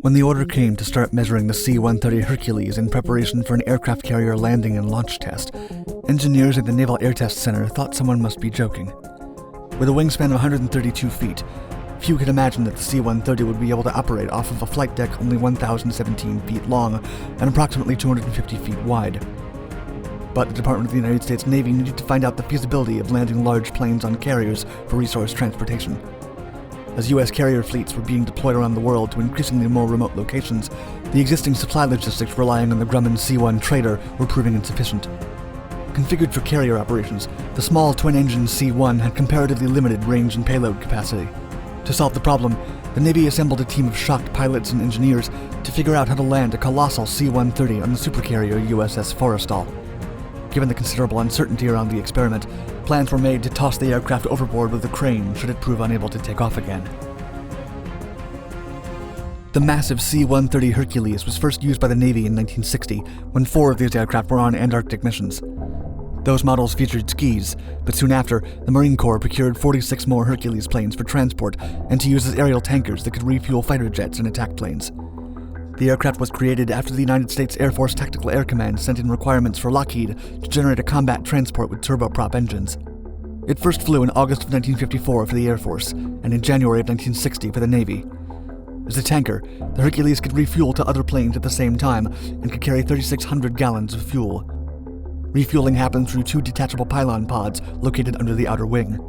When the order came to start measuring the C-130 Hercules in preparation for an aircraft carrier landing and launch test, engineers at the Naval Air Test Center thought someone must be joking. With a wingspan of 132 feet, few could imagine that the C-130 would be able to operate off of a flight deck only 1,017 feet long and approximately 250 feet wide. But the Department of the United States Navy needed to find out the feasibility of landing large planes on carriers for resource transportation. As U.S. carrier fleets were being deployed around the world to increasingly more remote locations, the existing supply logistics relying on the Grumman C-1 trader were proving insufficient. Configured for carrier operations, the small twin-engine C-1 had comparatively limited range and payload capacity. To solve the problem, the Navy assembled a team of shocked pilots and engineers to figure out how to land a colossal C-130 on the supercarrier USS Forrestal. Given the considerable uncertainty around the experiment, plans were made to toss the aircraft overboard with a crane should it prove unable to take off again. The massive C-130 Hercules was first used by the Navy in 1960, when 4 of these aircraft were on Antarctic missions. Those models featured skis, but soon after, the Marine Corps procured 46 more Hercules planes for transport and to use as aerial tankers that could refuel fighter jets and attack planes. The aircraft was created after the United States Air Force Tactical Air Command sent in requirements for Lockheed to generate a combat transport with turboprop engines. It first flew in August of 1954 for the Air Force, and in January of 1960 for the Navy. As a tanker, the Hercules could refuel to other planes at the same time and could carry 3,600 gallons of fuel. Refueling happened through 2 detachable pylon pods located under the outer wing.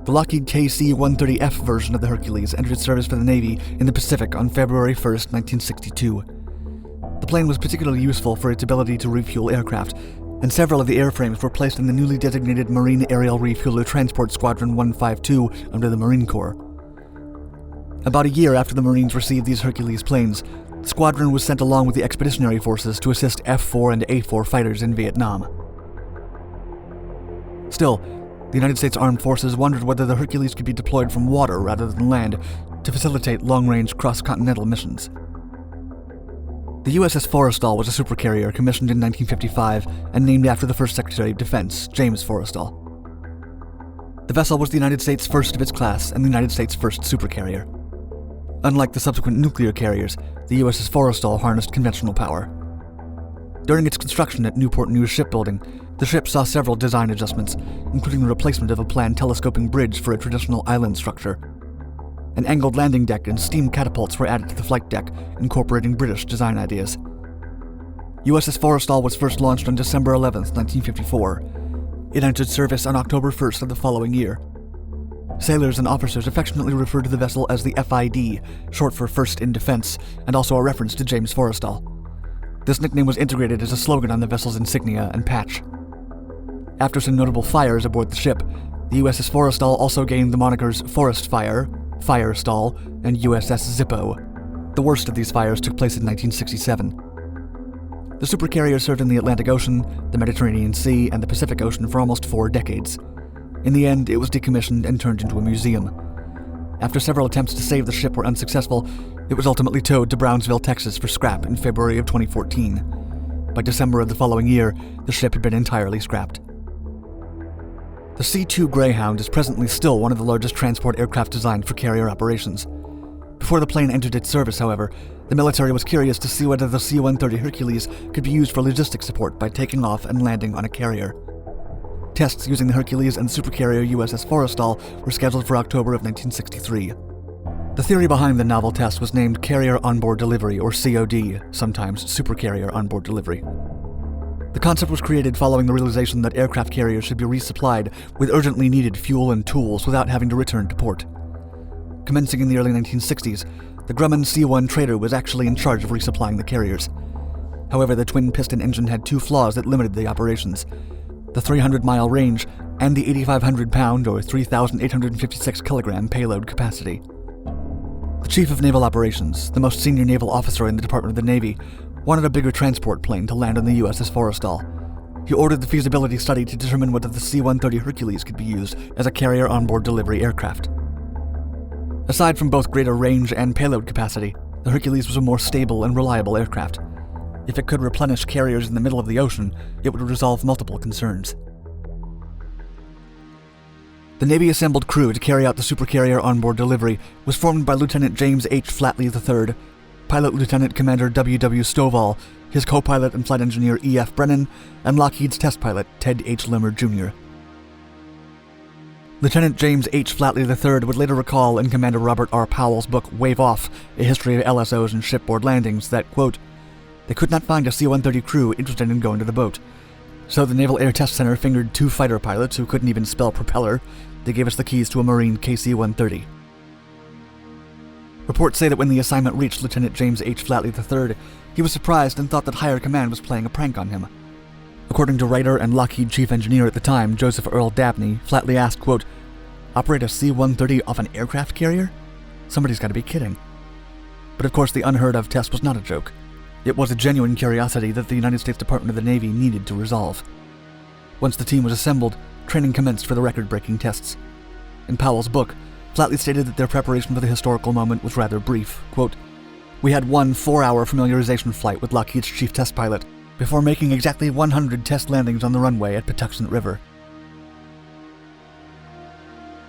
The Lockheed KC-130F version of the Hercules entered service for the Navy in the Pacific on February 1, 1962. The plane was particularly useful for its ability to refuel aircraft, and several of the airframes were placed in the newly designated Marine Aerial Refueler Transport Squadron 152 under the Marine Corps. About a year after the Marines received these Hercules planes, the squadron was sent along with the expeditionary forces to assist F-4 and A-4 fighters in Vietnam. Still, the United States Armed Forces wondered whether the Hercules could be deployed from water rather than land to facilitate long-range cross-continental missions. The USS Forrestal was a supercarrier commissioned in 1955 and named after the first Secretary of Defense, James Forrestal. The vessel was the United States' first of its class and the United States' first supercarrier. Unlike the subsequent nuclear carriers, the USS Forrestal harnessed conventional power. During its construction at Newport News Shipbuilding, the ship saw several design adjustments, including the replacement of a planned telescoping bridge for a traditional island structure. An angled landing deck and steam catapults were added to the flight deck, incorporating British design ideas. USS Forrestal was first launched on December 11, 1954. It entered service on October 1st of the following year. Sailors and officers affectionately referred to the vessel as the FID, short for First in Defense, and also a reference to James Forrestal. This nickname was integrated as a slogan on the vessel's insignia and patch. After some notable fires aboard the ship, the USS Forrestal also gained the monikers Forest Fire, Firestall, and USS Zippo. The worst of these fires took place in 1967. The supercarrier served in the Atlantic Ocean, the Mediterranean Sea, and the Pacific Ocean for almost 4 decades. In the end, it was decommissioned and turned into a museum. After several attempts to save the ship were unsuccessful, it was ultimately towed to Brownsville, Texas for scrap in February of 2014. By December of the following year, the ship had been entirely scrapped. The C-2 Greyhound is presently still one of the largest transport aircraft designed for carrier operations. Before the plane entered its service, however, the military was curious to see whether the C-130 Hercules could be used for logistics support by taking off and landing on a carrier. Tests using the Hercules and supercarrier USS Forrestal were scheduled for October of 1963. The theory behind the novel test was named Carrier Onboard Delivery, or COD, sometimes Supercarrier Onboard Delivery. The concept was created following the realization that aircraft carriers should be resupplied with urgently needed fuel and tools without having to return to port. Commencing in the early 1960s, the Grumman C-1 trader was actually in charge of resupplying the carriers. However, the twin-piston engine had 2 flaws that limited the operations: the 300-mile range and the 8,500-pound or 3,856-kilogram payload capacity. The Chief of Naval Operations, the most senior naval officer in the Department of the Navy, wanted a bigger transport plane to land on the USS Forrestal. He ordered the feasibility study to determine whether the C-130 Hercules could be used as a carrier onboard delivery aircraft. Aside from both greater range and payload capacity, the Hercules was a more stable and reliable aircraft. If it could replenish carriers in the middle of the ocean, it would resolve multiple concerns. The Navy assembled crew to carry out the supercarrier onboard delivery was formed by Lieutenant James H. Flatley III, Pilot Lieutenant Commander W. W. Stovall, his co-pilot and flight engineer E. F. Brennan, and Lockheed's test pilot Ted H. Limmer, Jr. Lieutenant James H. Flatley III would later recall in Commander Robert R. Powell's book Wave Off, A History of LSOs and Shipboard Landings that, quote, "They could not find a C-130 crew interested in going to the boat. So the Naval Air Test Center fingered 2 fighter pilots who couldn't even spell propeller. They gave us the keys to a Marine KC-130. Reports say that when the assignment reached Lieutenant James H. Flatley III, he was surprised and thought that higher command was playing a prank on him. According to writer and Lockheed chief engineer at the time, Joseph Earl Dabney, Flatley asked, quote, "Operate a C-130 off an aircraft carrier? Somebody's got to be kidding." But of course the unheard of test was not a joke. It was a genuine curiosity that the United States Department of the Navy needed to resolve. Once the team was assembled, training commenced for the record-breaking tests. In Powell's book, Flatley stated that their preparation for the historical moment was rather brief. Quote, "We had one 4-hour familiarization flight with Lockheed's chief test pilot before making exactly 100 test landings on the runway at Patuxent River."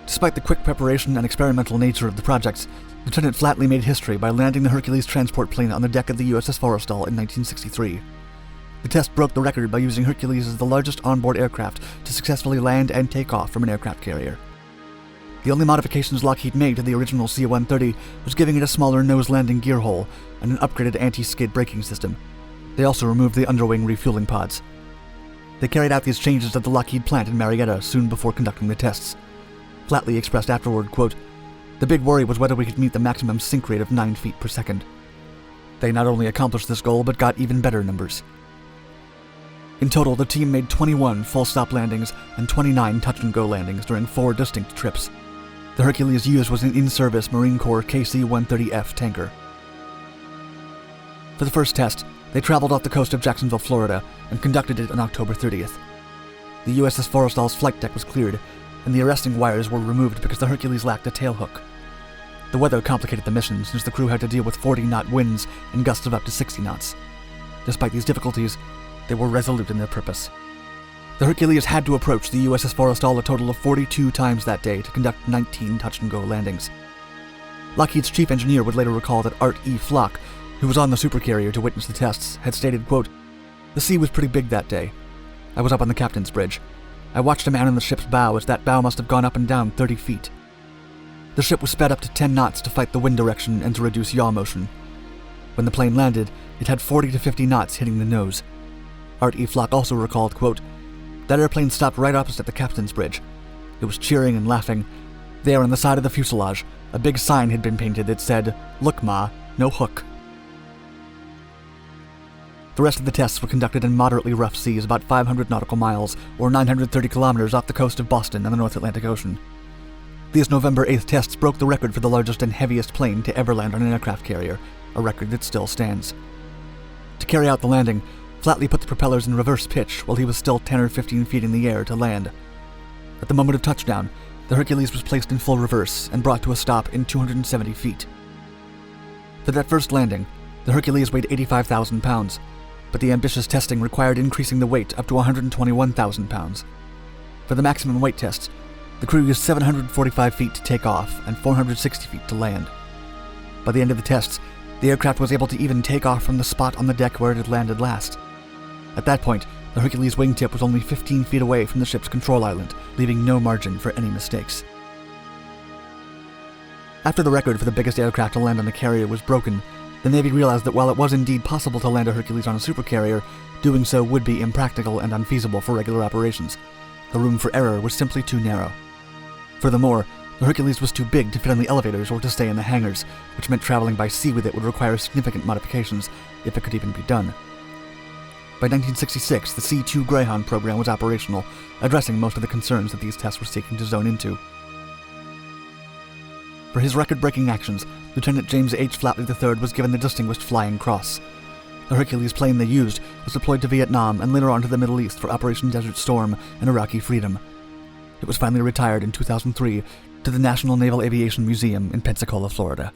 Despite the quick preparation and experimental nature of the projects, Lieutenant Flatley made history by landing the Hercules transport plane on the deck of the USS Forrestal in 1963. The test broke the record by using Hercules as the largest onboard aircraft to successfully land and take off from an aircraft carrier. The only modifications Lockheed made to the original C-130 was giving it a smaller nose landing gear hole and an upgraded anti-skid braking system. They also removed the underwing refueling pods. They carried out these changes at the Lockheed plant in Marietta soon before conducting the tests. Flatley expressed afterward, quote, "The big worry was whether we could meet the maximum sink rate of 9 feet per second. They not only accomplished this goal, but got even better numbers." In total, the team made 21 full-stop landings and 29 touch-and-go landings during 4 distinct trips. The Hercules used was an in-service Marine Corps KC-130F tanker. For the first test, they traveled off the coast of Jacksonville, Florida, and conducted it on October 30th. The USS Forrestal's flight deck was cleared, and the arresting wires were removed because the Hercules lacked a tailhook. The weather complicated the mission since the crew had to deal with 40-knot winds and gusts of up to 60 knots. Despite these difficulties, they were resolute in their purpose. The Hercules had to approach the USS Forrestal a total of 42 times that day to conduct 19 touch-and-go landings. Lockheed's chief engineer would later recall that Art E. Flock, who was on the supercarrier to witness the tests, had stated, quote, "The sea was pretty big that day. I was up on the captain's bridge. I watched a man in the ship's bow as that bow must have gone up and down 30 feet. The ship was sped up to 10 knots to fight the wind direction and to reduce yaw motion. When the plane landed, it had 40 to 50 knots hitting the nose." Art E. Flock also recalled, quote, "That airplane stopped right opposite the captain's bridge. It was cheering and laughing. There on the side of the fuselage, a big sign had been painted that said, 'Look, Ma, no hook.'" The rest of the tests were conducted in moderately rough seas about 500 nautical miles, or 930 kilometers off the coast of Boston and the North Atlantic Ocean. These November 8th tests broke the record for the largest and heaviest plane to ever land on an aircraft carrier, a record that still stands. To carry out the landing, Flatley put the propellers in reverse pitch while he was still 10 or 15 feet in the air to land. At the moment of touchdown, the Hercules was placed in full reverse and brought to a stop in 270 feet. For that first landing, the Hercules weighed 85,000 pounds, but the ambitious testing required increasing the weight up to 121,000 pounds. For the maximum weight tests, the crew used 745 feet to take off and 460 feet to land. By the end of the tests, the aircraft was able to even take off from the spot on the deck where it had landed last. At that point, the Hercules wingtip was only 15 feet away from the ship's control island, leaving no margin for any mistakes. After the record for the biggest aircraft to land on a carrier was broken, the Navy realized that while it was indeed possible to land a Hercules on a supercarrier, doing so would be impractical and unfeasible for regular operations. The room for error was simply too narrow. Furthermore, the Hercules was too big to fit on the elevators or to stay in the hangars, which meant traveling by sea with it would require significant modifications, if it could even be done. By 1966, the C-2 Greyhound program was operational, addressing most of the concerns that these tests were seeking to zone into. For his record-breaking actions, Lieutenant James H. Flatley III was given the Distinguished Flying Cross. The Hercules plane they used was deployed to Vietnam and later on to the Middle East for Operation Desert Storm and Iraqi Freedom. It was finally retired in 2003 to the National Naval Aviation Museum in Pensacola, Florida.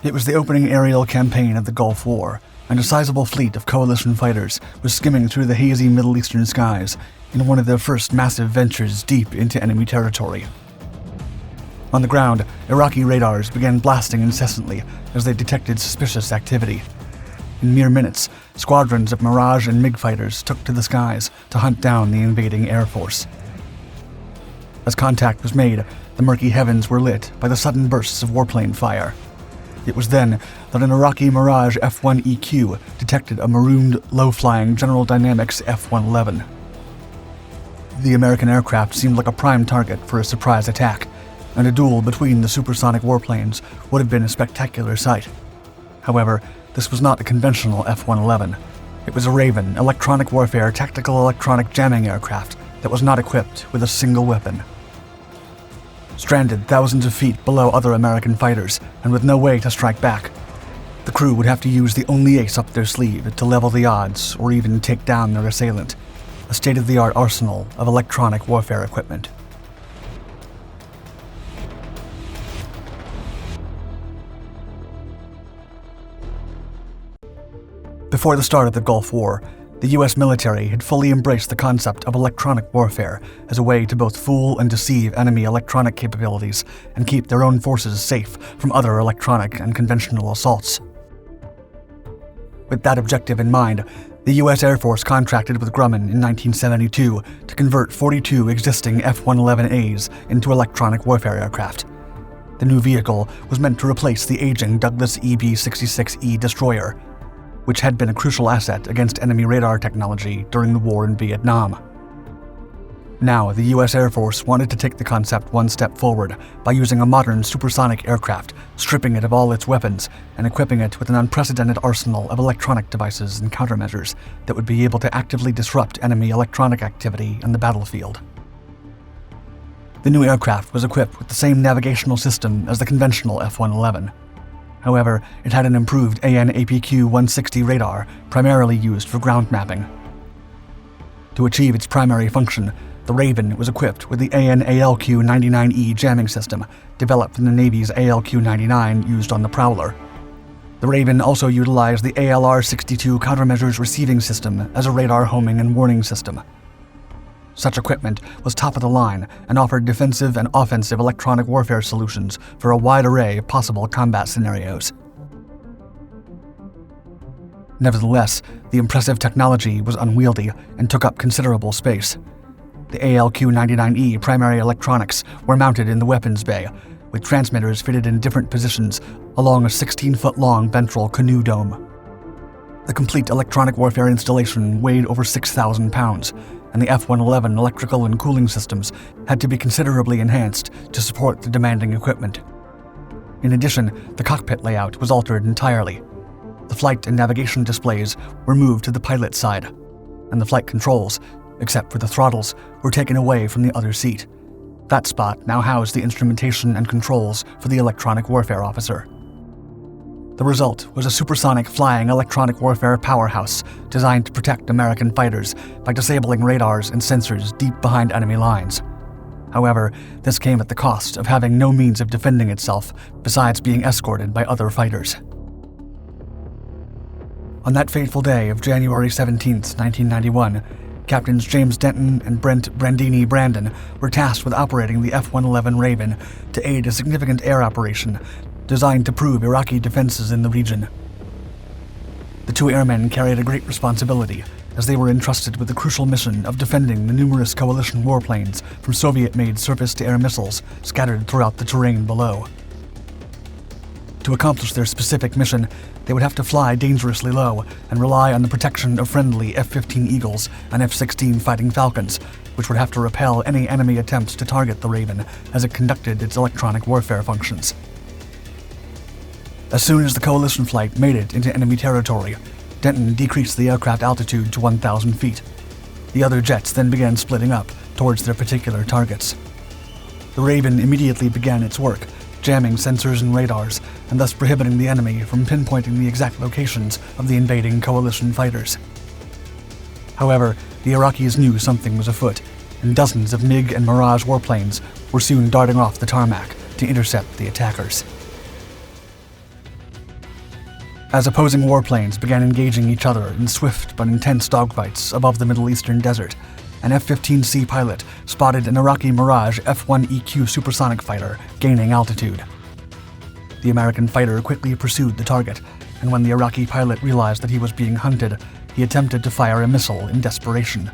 It was the opening aerial campaign of the Gulf War, and a sizable fleet of coalition fighters was skimming through the hazy Middle Eastern skies in one of their first massive ventures deep into enemy territory. On the ground, Iraqi radars began blasting incessantly as they detected suspicious activity. In mere minutes, squadrons of Mirage and MiG fighters took to the skies to hunt down the invading air force. As contact was made, the murky heavens were lit by the sudden bursts of warplane fire. It was then that an Iraqi Mirage F-1EQ detected a marooned, low-flying General Dynamics F-111. The American aircraft seemed like a prime target for a surprise attack, and a duel between the supersonic warplanes would have been a spectacular sight. However, this was not a conventional F-111. It was a Raven electronic warfare tactical electronic jamming aircraft that was not equipped with a single weapon. Stranded thousands of feet below other American fighters, and with no way to strike back, the crew would have to use the only ace up their sleeve to level the odds or even take down their assailant, a state-of-the-art arsenal of electronic warfare equipment. Before the start of the Gulf War, the U.S. military had fully embraced the concept of electronic warfare as a way to both fool and deceive enemy electronic capabilities and keep their own forces safe from other electronic and conventional assaults. With that objective in mind, the U.S. Air Force contracted with Grumman in 1972 to convert 42 existing F-111As into electronic warfare aircraft. The new vehicle was meant to replace the aging Douglas EB-66E destroyer, which had been a crucial asset against enemy radar technology during the war in Vietnam. Now, the U.S. Air Force wanted to take the concept one step forward by using a modern supersonic aircraft, stripping it of all its weapons, and equipping it with an unprecedented arsenal of electronic devices and countermeasures that would be able to actively disrupt enemy electronic activity on the battlefield. The new aircraft was equipped with the same navigational system as the conventional F-111. However, it had an improved AN/APQ-160 radar, primarily used for ground mapping. To achieve its primary function, the Raven was equipped with the AN/ALQ-99E jamming system, developed from the Navy's ALQ-99 used on the Prowler. The Raven also utilized the ALR-62 countermeasures receiving system as a radar homing and warning system. Such equipment was top of the line and offered defensive and offensive electronic warfare solutions for a wide array of possible combat scenarios. Nevertheless, the impressive technology was unwieldy and took up considerable space. The ALQ-99E primary electronics were mounted in the weapons bay, with transmitters fitted in different positions along a 16-foot-long ventral canoe dome. The complete electronic warfare installation weighed over 6,000 pounds, and the F-111 electrical and cooling systems had to be considerably enhanced to support the demanding equipment. In addition, the cockpit layout was altered entirely. The flight and navigation displays were moved to the pilot side, and the flight controls, except for the throttles, were taken away from the other seat. That spot now housed the instrumentation and controls for the electronic warfare officer. The result was a supersonic flying electronic warfare powerhouse designed to protect American fighters by disabling radars and sensors deep behind enemy lines. However, this came at the cost of having no means of defending itself besides being escorted by other fighters. On that fateful day of January 17, 1991, Captains James Denton and Brent Brandini Brandon were tasked with operating the F-111 Raven to aid a significant air operation designed to prove Iraqi defenses in the region. The two airmen carried a great responsibility, as they were entrusted with the crucial mission of defending the numerous coalition warplanes from Soviet-made surface-to-air missiles scattered throughout the terrain below. To accomplish their specific mission, they would have to fly dangerously low and rely on the protection of friendly F-15 Eagles and F-16 Fighting Falcons, which would have to repel any enemy attempts to target the Raven as it conducted its electronic warfare functions. As soon as the coalition flight made it into enemy territory, Denton decreased the aircraft altitude to 1,000 feet. The other jets then began splitting up towards their particular targets. The Raven immediately began its work, jamming sensors and radars, and thus prohibiting the enemy from pinpointing the exact locations of the invading coalition fighters. However, the Iraqis knew something was afoot, and dozens of MiG and Mirage warplanes were soon darting off the tarmac to intercept the attackers. As opposing warplanes began engaging each other in swift but intense dogfights above the Middle Eastern desert, an F-15C pilot spotted an Iraqi Mirage F-1EQ supersonic fighter gaining altitude. The American fighter quickly pursued the target, and when the Iraqi pilot realized that he was being hunted, he attempted to fire a missile in desperation.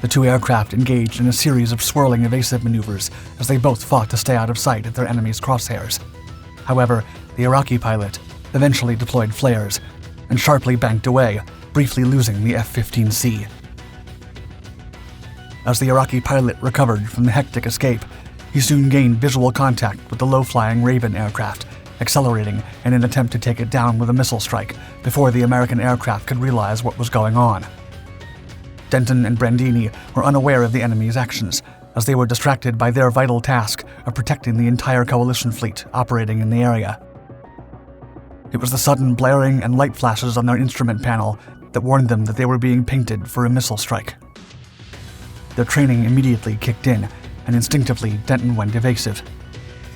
The two aircraft engaged in a series of swirling evasive maneuvers as they both fought to stay out of sight of their enemy's crosshairs. However, the Iraqi pilot eventually deployed flares and sharply banked away, briefly losing the F-15C. As the Iraqi pilot recovered from the hectic escape, he soon gained visual contact with the low-flying Raven aircraft, accelerating in an attempt to take it down with a missile strike before the American aircraft could realize what was going on. Denton and Brandini were unaware of the enemy's actions, as they were distracted by their vital task of protecting the entire coalition fleet operating in the area. It was the sudden blaring and light flashes on their instrument panel that warned them that they were being painted for a missile strike. Their training immediately kicked in, and instinctively Denton went evasive.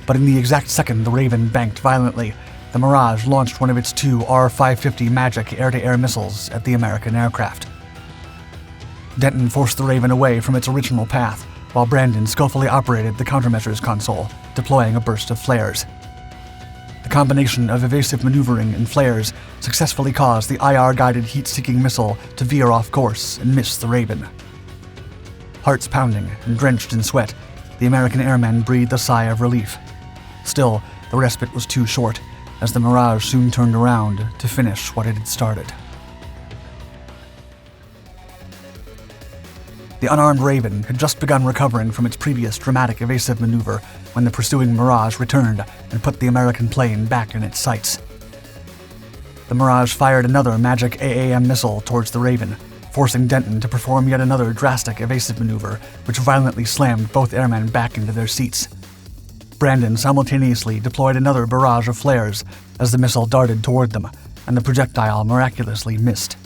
But in the exact second the Raven banked violently, the Mirage launched one of its two R-550 Magic air-to-air missiles at the American aircraft. Denton forced the Raven away from its original path, while Brandon skillfully operated the countermeasures console, deploying a burst of flares. The combination of evasive maneuvering and flares successfully caused the IR-guided heat-seeking missile to veer off course and miss the Raven. Hearts pounding and drenched in sweat, the American airmen breathed a sigh of relief. Still, the respite was too short, as the Mirage soon turned around to finish what it had started. The unarmed Raven had just begun recovering from its previous dramatic evasive maneuver when the pursuing Mirage returned and put the American plane back in its sights. The Mirage fired another Magic AAM missile towards the Raven, forcing Denton to perform yet another drastic evasive maneuver, which violently slammed both airmen back into their seats. Brandon simultaneously deployed another barrage of flares as the missile darted toward them, and the projectile miraculously missed.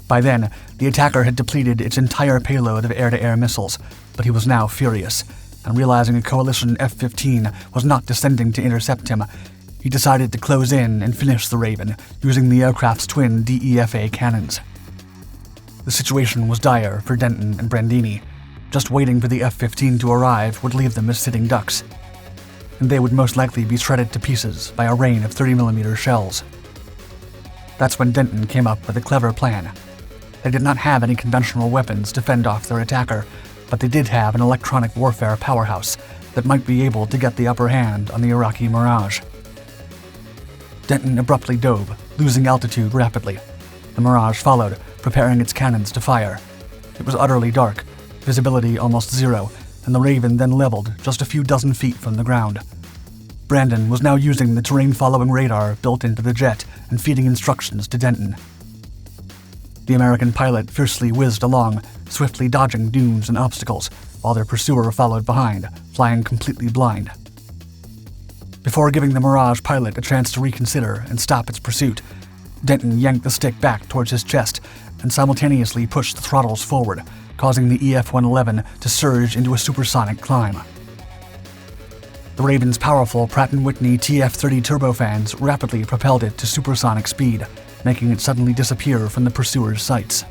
By then, the attacker had depleted its entire payload of air-to-air missiles, but he was now furious, and realizing a coalition F-15 was not descending to intercept him, he decided to close in and finish the Raven using the aircraft's twin DEFA cannons. The situation was dire for Denton and Brandini. Just waiting for the F-15 to arrive would leave them as sitting ducks, and they would most likely be shredded to pieces by a rain of 30mm shells. That's when Denton came up with a clever plan. They did not have any conventional weapons to fend off their attacker, but they did have an electronic warfare powerhouse that might be able to get the upper hand on the Iraqi Mirage. Denton abruptly dove, losing altitude rapidly. The Mirage followed, preparing its cannons to fire. It was utterly dark, visibility almost zero, and the Raven then leveled just a few dozen feet from the ground. Brandon was now using the terrain-following radar built into the jet and feeding instructions to Denton. The American pilot fiercely whizzed along, swiftly dodging dunes and obstacles, while their pursuer followed behind, flying completely blind. Before giving the Mirage pilot a chance to reconsider and stop its pursuit, Denton yanked the stick back towards his chest and simultaneously pushed the throttles forward, causing the EF-111 to surge into a supersonic climb. The Raven's powerful Pratt & Whitney TF-30 turbofans rapidly propelled it to supersonic speed, making it suddenly disappear from the pursuer's sights.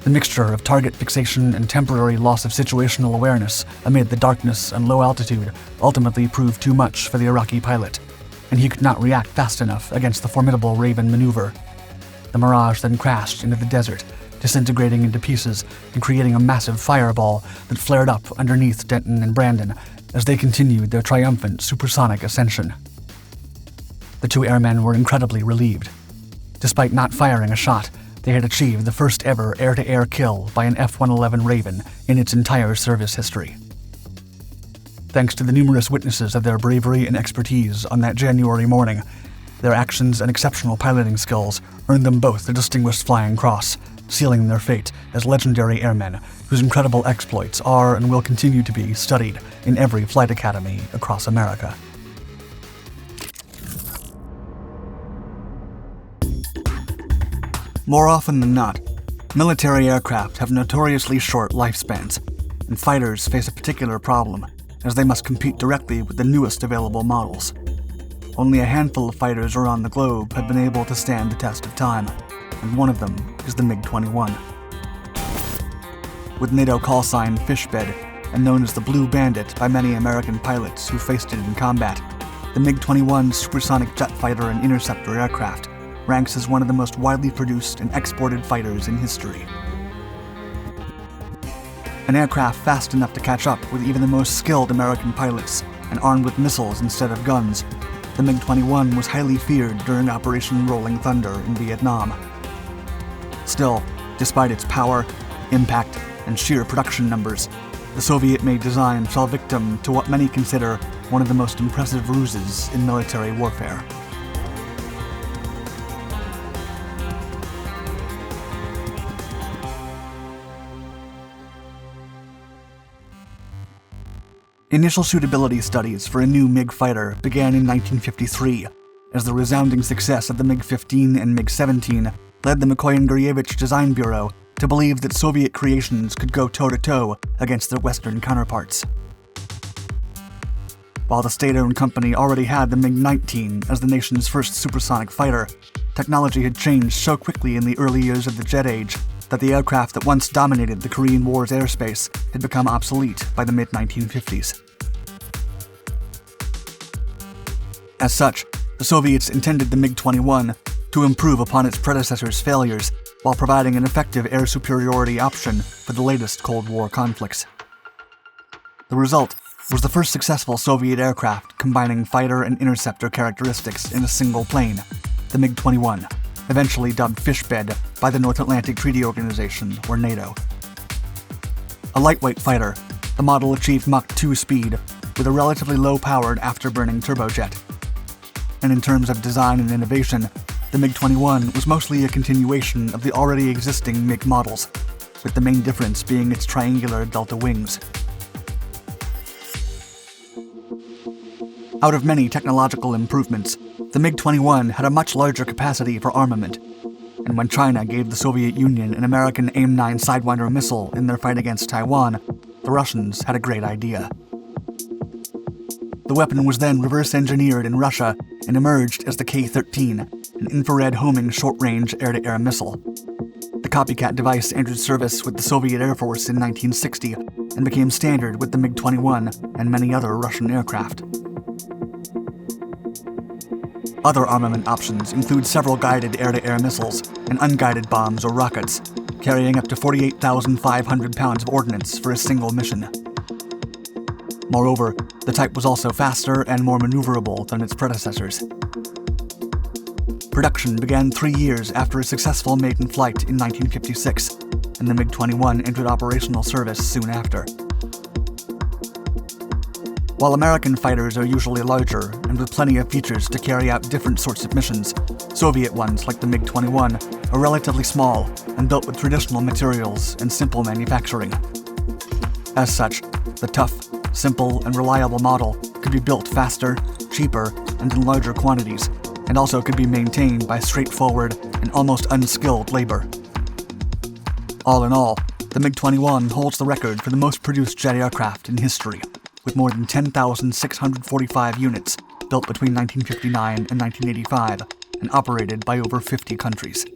The mixture of target fixation and temporary loss of situational awareness amid the darkness and low altitude ultimately proved too much for the Iraqi pilot, and he could not react fast enough against the formidable Raven maneuver. The Mirage then crashed into the desert, disintegrating into pieces and creating a massive fireball that flared up underneath Denton and Brandon as they continued their triumphant supersonic ascension. The two airmen were incredibly relieved. Despite not firing a shot, they had achieved the first ever air-to-air kill by an F-111 Raven in its entire service history. Thanks to the numerous witnesses of their bravery and expertise on that January morning, their actions and exceptional piloting skills earned them both the Distinguished Flying Cross, sealing their fate as legendary airmen whose incredible exploits are and will continue to be studied in every flight academy across America. More often than not, military aircraft have notoriously short lifespans, and fighters face a particular problem, as they must compete directly with the newest available models. only a handful of fighters around the globe had been able to stand the test of time, and one of them is the MiG-21. With NATO call sign Fishbed, and known as the Blue Bandit by many American pilots who faced it in combat, the MiG-21 supersonic jet fighter and interceptor aircraft ranks as one of the most widely produced and exported fighters in history. An aircraft fast enough to catch up with even the most skilled American pilots and armed with missiles instead of guns, the MiG-21 was highly feared during Operation Rolling Thunder in Vietnam. Still, despite its power, impact, and sheer production numbers, the Soviet-made design fell victim to what many consider one of the most impressive ruses in military warfare. Initial suitability studies for a new MiG fighter began in 1953, as the resounding success of the MiG-15 and MiG-17 led the McCoy and Gurevich Design Bureau to believe that Soviet creations could go toe-to-toe against their Western counterparts. While the state-owned company already had the MiG-19 as the nation's first supersonic fighter, technology had changed so quickly in the early years of the jet age that the aircraft that once dominated the Korean War's airspace had become obsolete by the mid-1950s. As such, the Soviets intended the MiG-21 to improve upon its predecessor's failures while providing an effective air superiority option for the latest Cold War conflicts. The result was the first successful Soviet aircraft combining fighter and interceptor characteristics in a single plane, the MiG-21, eventually dubbed Fishbed by the North Atlantic Treaty Organization, or NATO. A lightweight fighter, the model achieved Mach 2 speed with a relatively low-powered afterburning turbojet. And in terms of design and innovation, the MiG-21 was mostly a continuation of the already existing MiG models, with the main difference being its triangular delta wings. Out of many technological improvements, the MiG-21 had a much larger capacity for armament, and when China gave the Soviet Union an American AIM-9 Sidewinder missile in their fight against Taiwan, the Russians had a great idea. The weapon was then reverse-engineered in Russia and emerged as the K-13, an infrared homing short-range air-to-air missile. The copycat device entered service with the Soviet Air Force in 1960 and became standard with the MiG-21 and many other Russian aircraft. Other armament options include several guided air-to-air missiles and unguided bombs or rockets, carrying up to 48,500 pounds of ordnance for a single mission. Moreover, the type was also faster and more maneuverable than its predecessors. Production began 3 years after a successful maiden flight in 1956, and the MiG-21 entered operational service soon after. While American fighters are usually larger and with plenty of features to carry out different sorts of missions, Soviet ones like the MiG-21 are relatively small and built with traditional materials and simple manufacturing. As such, the tough, simple, and reliable model could be built faster, cheaper, and in larger quantities, and also could be maintained by straightforward and almost unskilled labor. All in all, the MiG-21 holds the record for the most produced jet aircraft in history, with more than 10,645 units built between 1959 and 1985 and operated by over 50 countries.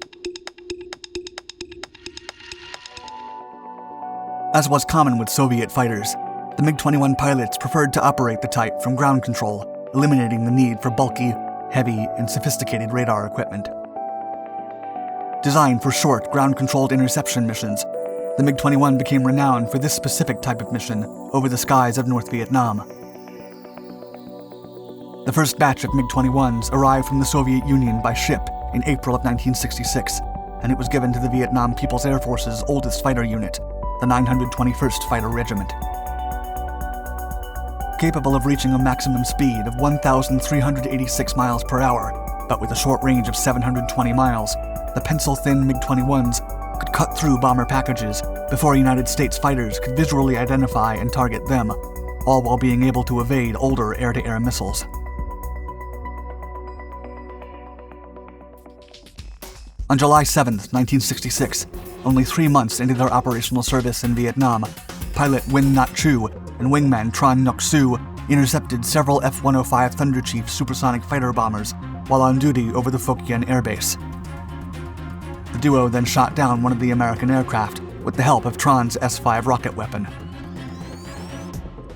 As was common with Soviet fighters, the MiG-21 pilots preferred to operate the type from ground control, eliminating the need for bulky, heavy, and sophisticated radar equipment. Designed for short, ground-controlled interception missions, the MiG-21 became renowned for this specific type of mission over the skies of North Vietnam. The first batch of MiG-21s arrived from the Soviet Union by ship in April of 1966, and it was given to the Vietnam People's Air Force's oldest fighter unit, the 921st Fighter Regiment. Capable of reaching a maximum speed of 1,386 miles per hour, but with a short range of 720 miles, the pencil-thin MiG-21s could cut through bomber packages before United States fighters could visually identify and target them, all while being able to evade older air-to-air missiles. On July 7, 1966, only 3 months into their operational service in Vietnam, pilot Win Nhat Chu and wingman Tran Ngoc Su intercepted several F-105 Thunderchief supersonic fighter bombers while on duty over the Fukien Air Base. The duo then shot down one of the American aircraft with the help of Tron's S-5 rocket weapon.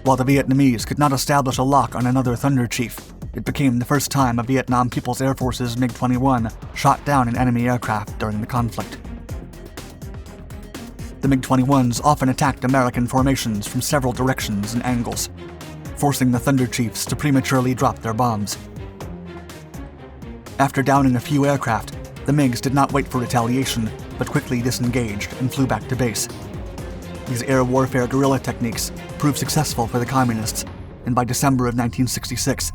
While the Vietnamese could not establish a lock on another Thunderchief, it became the first time a Vietnam People's Air Force's MiG-21 shot down an enemy aircraft during the conflict. The MiG-21s often attacked American formations from several directions and angles, forcing the Thunderchiefs to prematurely drop their bombs. After downing a few aircraft, the MiGs did not wait for retaliation, but quickly disengaged and flew back to base. These air warfare guerrilla techniques proved successful for the Communists, and by December of 1966,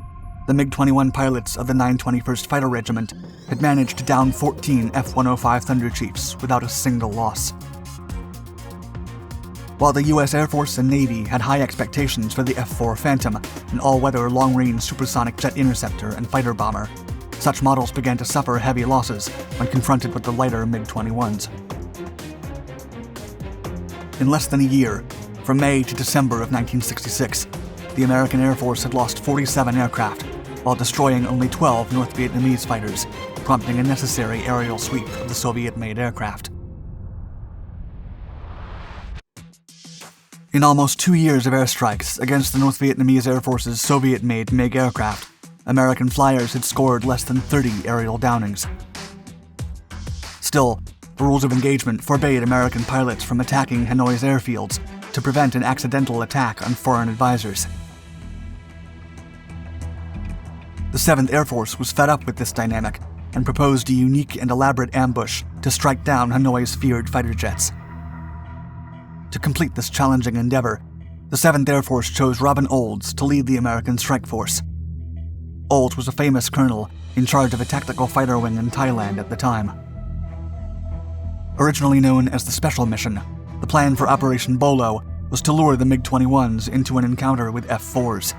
the MiG-21 pilots of the 921st Fighter Regiment had managed to down 14 F-105 Thunderchiefs without a single loss. While the U.S. Air Force and Navy had high expectations for the F-4 Phantom, an all-weather long-range supersonic jet interceptor and fighter bomber, such models began to suffer heavy losses when confronted with the lighter MiG-21s. In less than a year, from May to December of 1966, the American Air Force had lost 47 aircraft, while destroying only 12 North Vietnamese fighters, prompting a necessary aerial sweep of the Soviet-made aircraft. In almost 2 years of airstrikes against the North Vietnamese Air Force's Soviet-made MiG aircraft, American flyers had scored less than 30 aerial downings. Still, the rules of engagement forbade American pilots from attacking Hanoi's airfields to prevent an accidental attack on foreign advisors. The 7th Air Force was fed up with this dynamic and proposed a unique and elaborate ambush to strike down Hanoi's feared fighter jets. To complete this challenging endeavor, the 7th Air Force chose Robin Olds to lead the American strike force. Olds was a famous colonel in charge of a tactical fighter wing in Thailand at the time. Originally known as the Special Mission, the plan for Operation Bolo was to lure the MiG-21s into an encounter with F-4s.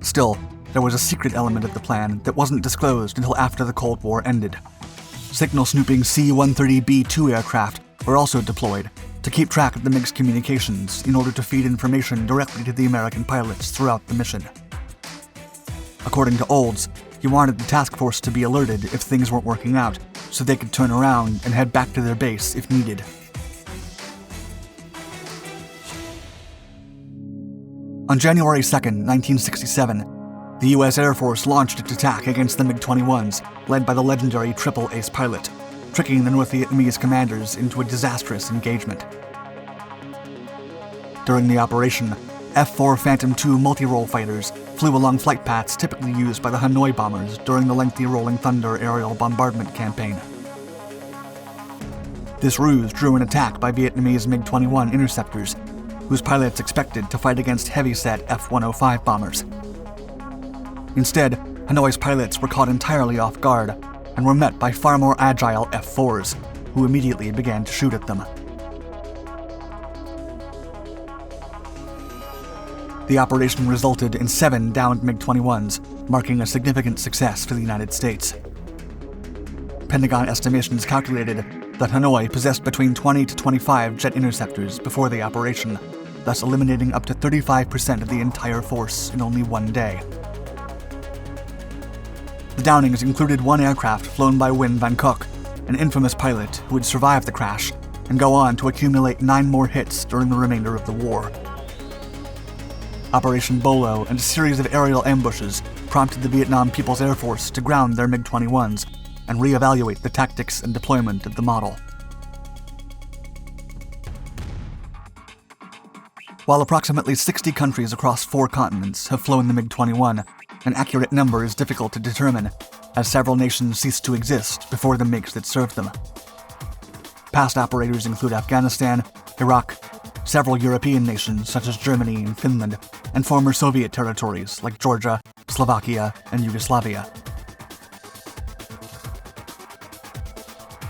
Still, there was a secret element of the plan that wasn't disclosed until after the Cold War ended. Signal-snooping C-130B-2 aircraft were also deployed to keep track of the MiG's communications in order to feed information directly to the American pilots throughout the mission. According to Olds, he wanted the task force to be alerted if things weren't working out, so they could turn around and head back to their base if needed. On January 2, 1967, the U.S. Air Force launched its attack against the MiG-21s, led by the legendary Triple Ace pilot, tricking the North Vietnamese commanders into a disastrous engagement. During the operation, F-4 Phantom II multi-role fighters flew along flight paths typically used by the Hanoi bombers during the lengthy Rolling Thunder aerial bombardment campaign. This ruse drew an attack by Vietnamese MiG-21 interceptors, whose pilots expected to fight against heavy-set F-105 bombers. Instead, Hanoi's pilots were caught entirely off guard and were met by far more agile F-4s, who immediately began to shoot at them. The operation resulted in 7 downed MiG-21s, marking a significant success for the United States. Pentagon estimations calculated that Hanoi possessed between 20 to 25 jet interceptors before the operation, thus eliminating up to 35% of the entire force in only one day. The downings included one aircraft flown by Win Van Kook, an infamous pilot who would survive the crash and go on to accumulate 9 more hits during the remainder of the war. Operation Bolo and a series of aerial ambushes prompted the Vietnam People's Air Force to ground their MiG-21s and reevaluate the tactics and deployment of the model. While approximately 60 countries across 4 continents have flown the MiG-21, an accurate number is difficult to determine, as several nations ceased to exist before the MiGs that served them. Past operators include Afghanistan, Iraq, several European nations such as Germany and Finland, and former Soviet territories like Georgia, Slovakia, and Yugoslavia.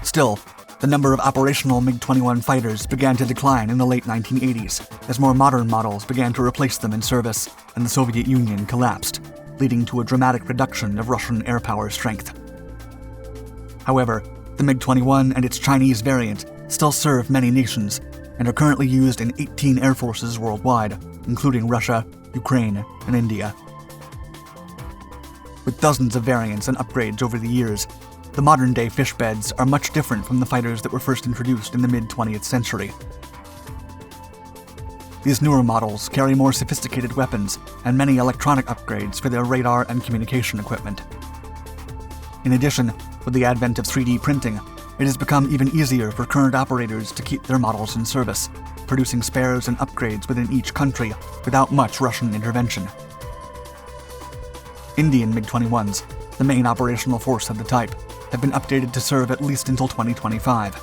Still, the number of operational MiG-21 fighters began to decline in the late 1980s, as more modern models began to replace them in service and the Soviet Union collapsed, leading to a dramatic reduction of Russian air power strength. However, the MiG-21 and its Chinese variant still serve many nations, and are currently used in 18 air forces worldwide, including Russia, Ukraine, and India. With dozens of variants and upgrades over the years, the modern-day fish beds are much different from the fighters that were first introduced in the mid-20th century. These newer models carry more sophisticated weapons and many electronic upgrades for their radar and communication equipment. In addition, with the advent of 3D printing, it has become even easier for current operators to keep their models in service, producing spares and upgrades within each country without much Russian intervention. Indian MiG-21s, the main operational force of the type, have been updated to serve at least until 2025.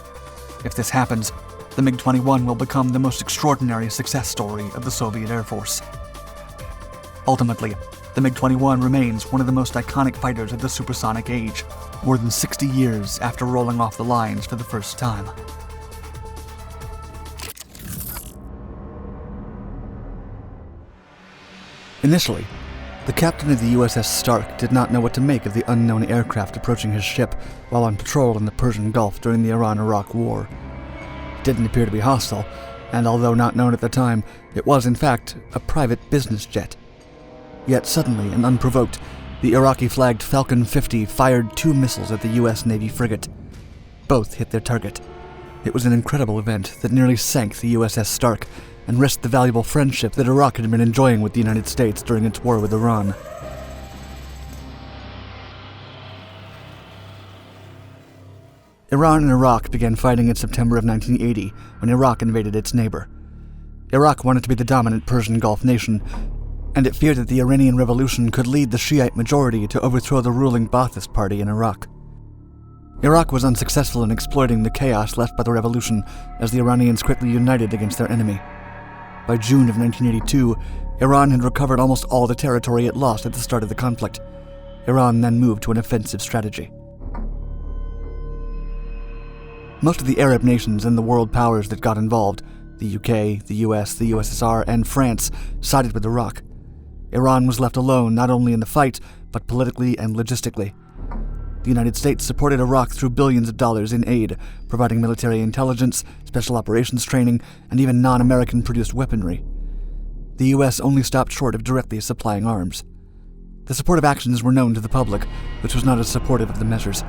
If this happens, the MiG-21 will become the most extraordinary success story of the Soviet Air Force. Ultimately, the MiG-21 remains one of the most iconic fighters of the supersonic age, more than 60 years after rolling off the lines for the first time. Initially, the captain of the USS Stark did not know what to make of the unknown aircraft approaching his ship while on patrol in the Persian Gulf during the Iran-Iraq War. It didn't appear to be hostile, and although not known at the time, it was in fact a private business jet. Yet suddenly and unprovoked, the Iraqi-flagged Falcon 50 fired 2 missiles at the U.S. Navy frigate. Both hit their target. It was an incredible event that nearly sank the USS Stark and risked the valuable friendship that Iraq had been enjoying with the United States during its war with Iran. Iran and Iraq began fighting in September of 1980 when Iraq invaded its neighbor. Iraq wanted to be the dominant Persian Gulf nation, and it feared that the Iranian Revolution could lead the Shiite majority to overthrow the ruling Ba'athist party in Iraq. Iraq was unsuccessful in exploiting the chaos left by the revolution as the Iranians quickly united against their enemy. By June of 1982, Iran had recovered almost all the territory it lost at the start of the conflict. Iran then moved to an offensive strategy. Most of the Arab nations and the world powers that got involved, the UK, the US, the USSR, and France, sided with Iraq. Iran was left alone not only in the fight, but politically and logistically. The United States supported Iraq through billions of dollars in aid, providing military intelligence, special operations training, and even non-American produced weaponry. The US only stopped short of directly supplying arms. The supportive actions were known to the public, which was not as supportive of the measures.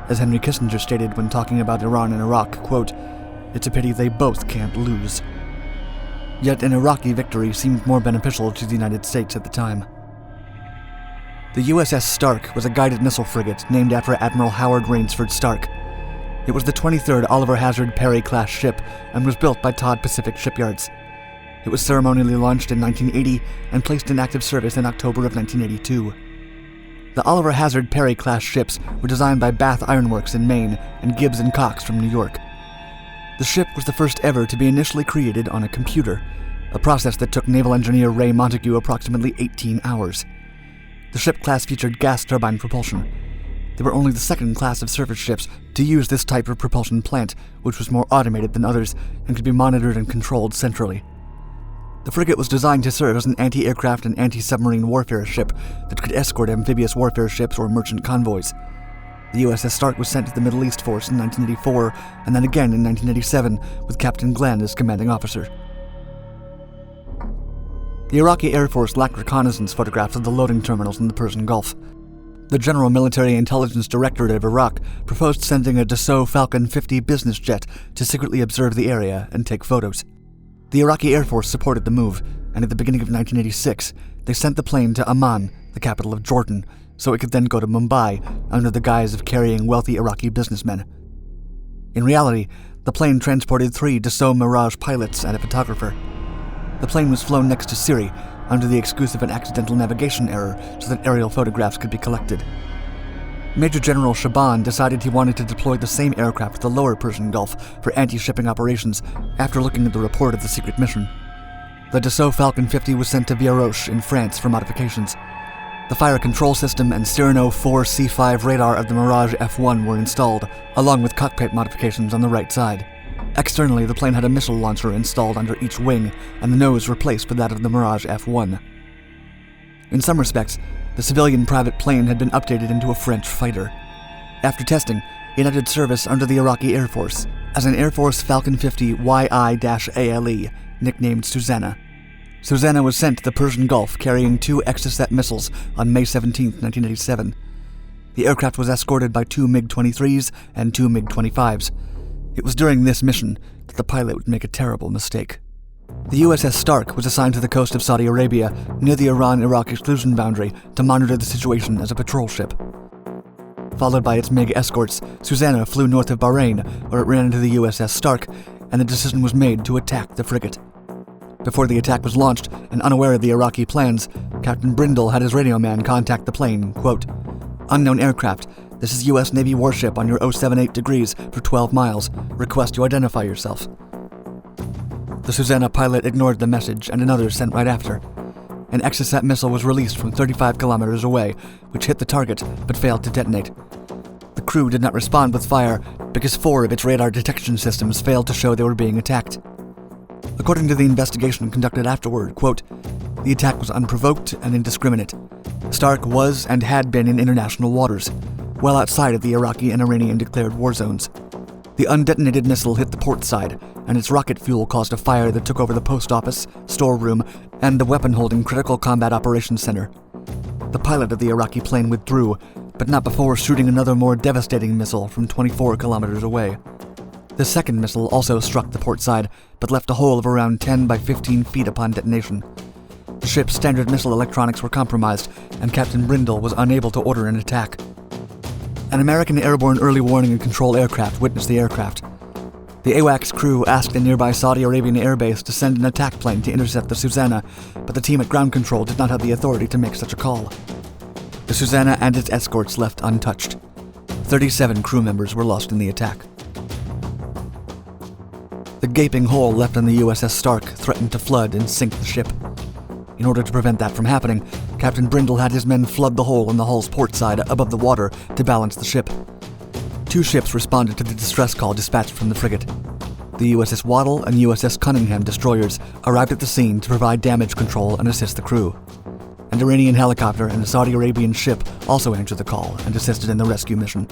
As Henry Kissinger stated when talking about Iran and Iraq, quote, "It's a pity they both can't lose." Yet an Iraqi victory seemed more beneficial to the United States at the time. The USS Stark was a guided missile frigate named after Admiral Howard Rainsford Stark. It was the 23rd Oliver Hazard Perry-class ship and was built by Todd Pacific Shipyards. It was ceremonially launched in 1980 and placed in active service in October of 1982. The Oliver Hazard Perry-class ships were designed by Bath Iron Works in Maine and Gibbs & Cox from New York. The ship was the first ever to be initially created on a computer, a process that took naval engineer Ray Montague approximately 18 hours. The ship class featured gas turbine propulsion. They were only the second class of surface ships to use this type of propulsion plant, which was more automated than others and could be monitored and controlled centrally. The frigate was designed to serve as an anti-aircraft and anti-submarine warfare ship that could escort amphibious warfare ships or merchant convoys. The USS Stark was sent to the Middle East Force in 1984 and then again in 1987 with Captain Glenn as commanding officer. The Iraqi Air Force lacked reconnaissance photographs of the loading terminals in the Persian Gulf. The General Military Intelligence Directorate of Iraq proposed sending a Dassault Falcon 50 business jet to secretly observe the area and take photos. The Iraqi Air Force supported the move, and at the beginning of 1986, they sent the plane to Amman, the capital of Jordan, so it could then go to Mumbai under the guise of carrying wealthy Iraqi businessmen. In reality, the plane transported 3 Dassault Mirage pilots and a photographer. The plane was flown next to Siri, under the excuse of an accidental navigation error so that aerial photographs could be collected. Major General Shaban decided he wanted to deploy the same aircraft to the lower Persian Gulf for anti-shipping operations after looking at the report of the secret mission. The Dassault Falcon 50 was sent to Viaroche in France for modifications. The fire control system and Cyrano 4 C5 radar of the Mirage F1 were installed, along with cockpit modifications on the right side. Externally, the plane had a missile launcher installed under each wing, and the nose replaced with that of the Mirage F1. In some respects, the civilian private plane had been updated into a French fighter. After testing, it entered service under the Iraqi Air Force, as an Air Force Falcon 50 YI-ALE, nicknamed Susanna. Susanna was sent to the Persian Gulf carrying 2 Exocet missiles on May 17, 1987. The aircraft was escorted by 2 MiG-23s and 2 MiG-25s. It was during this mission that the pilot would make a terrible mistake. The USS Stark was assigned to the coast of Saudi Arabia near the Iran-Iraq exclusion boundary to monitor the situation as a patrol ship. Followed by its MiG escorts, Susanna flew north of Bahrain, where it ran into the USS Stark, and the decision was made to attack the frigate. Before the attack was launched, and unaware of the Iraqi plans, Captain Brindle had his radio man contact the plane, quote, "Unknown aircraft, this is U.S. Navy warship on your 078 degrees for 12 miles. Request you identify yourself." The Susanna pilot ignored the message, and another sent right after. An Exocet missile was released from 35 kilometers away, which hit the target but failed to detonate. The crew did not respond with fire because 4 of its radar detection systems failed to show they were being attacked. According to the investigation conducted afterward, quote, "The attack was unprovoked and indiscriminate. Stark was and had been in international waters, well outside of the Iraqi and Iranian declared war zones. The undetonated missile hit the port side, and its rocket fuel caused a fire that took over the post office, storeroom, and the weapon-holding Critical Combat Operations Center. The pilot of the Iraqi plane withdrew, but not before shooting another more devastating missile from 24 kilometers away. The second missile also struck the port side, but left a hole of around 10 by 15 feet upon detonation. The ship's standard missile electronics were compromised, and Captain Brindle was unable to order an attack. An American airborne early warning and control aircraft witnessed the aircraft. The AWACS crew asked a nearby Saudi Arabian airbase to send an attack plane to intercept the Susanna, but the team at ground control did not have the authority to make such a call. The Susanna and its escorts left untouched. 37 crew members were lost in the attack. The gaping hole left on the USS Stark threatened to flood and sink the ship. In order to prevent that from happening, Captain Brindle had his men flood the hole in the hull's port side above the water to balance the ship. 2 ships responded to the distress call dispatched from the frigate. The USS Waddle and USS Cunningham destroyers arrived at the scene to provide damage control and assist the crew. An Iranian helicopter and a Saudi Arabian ship also answered the call and assisted in the rescue mission.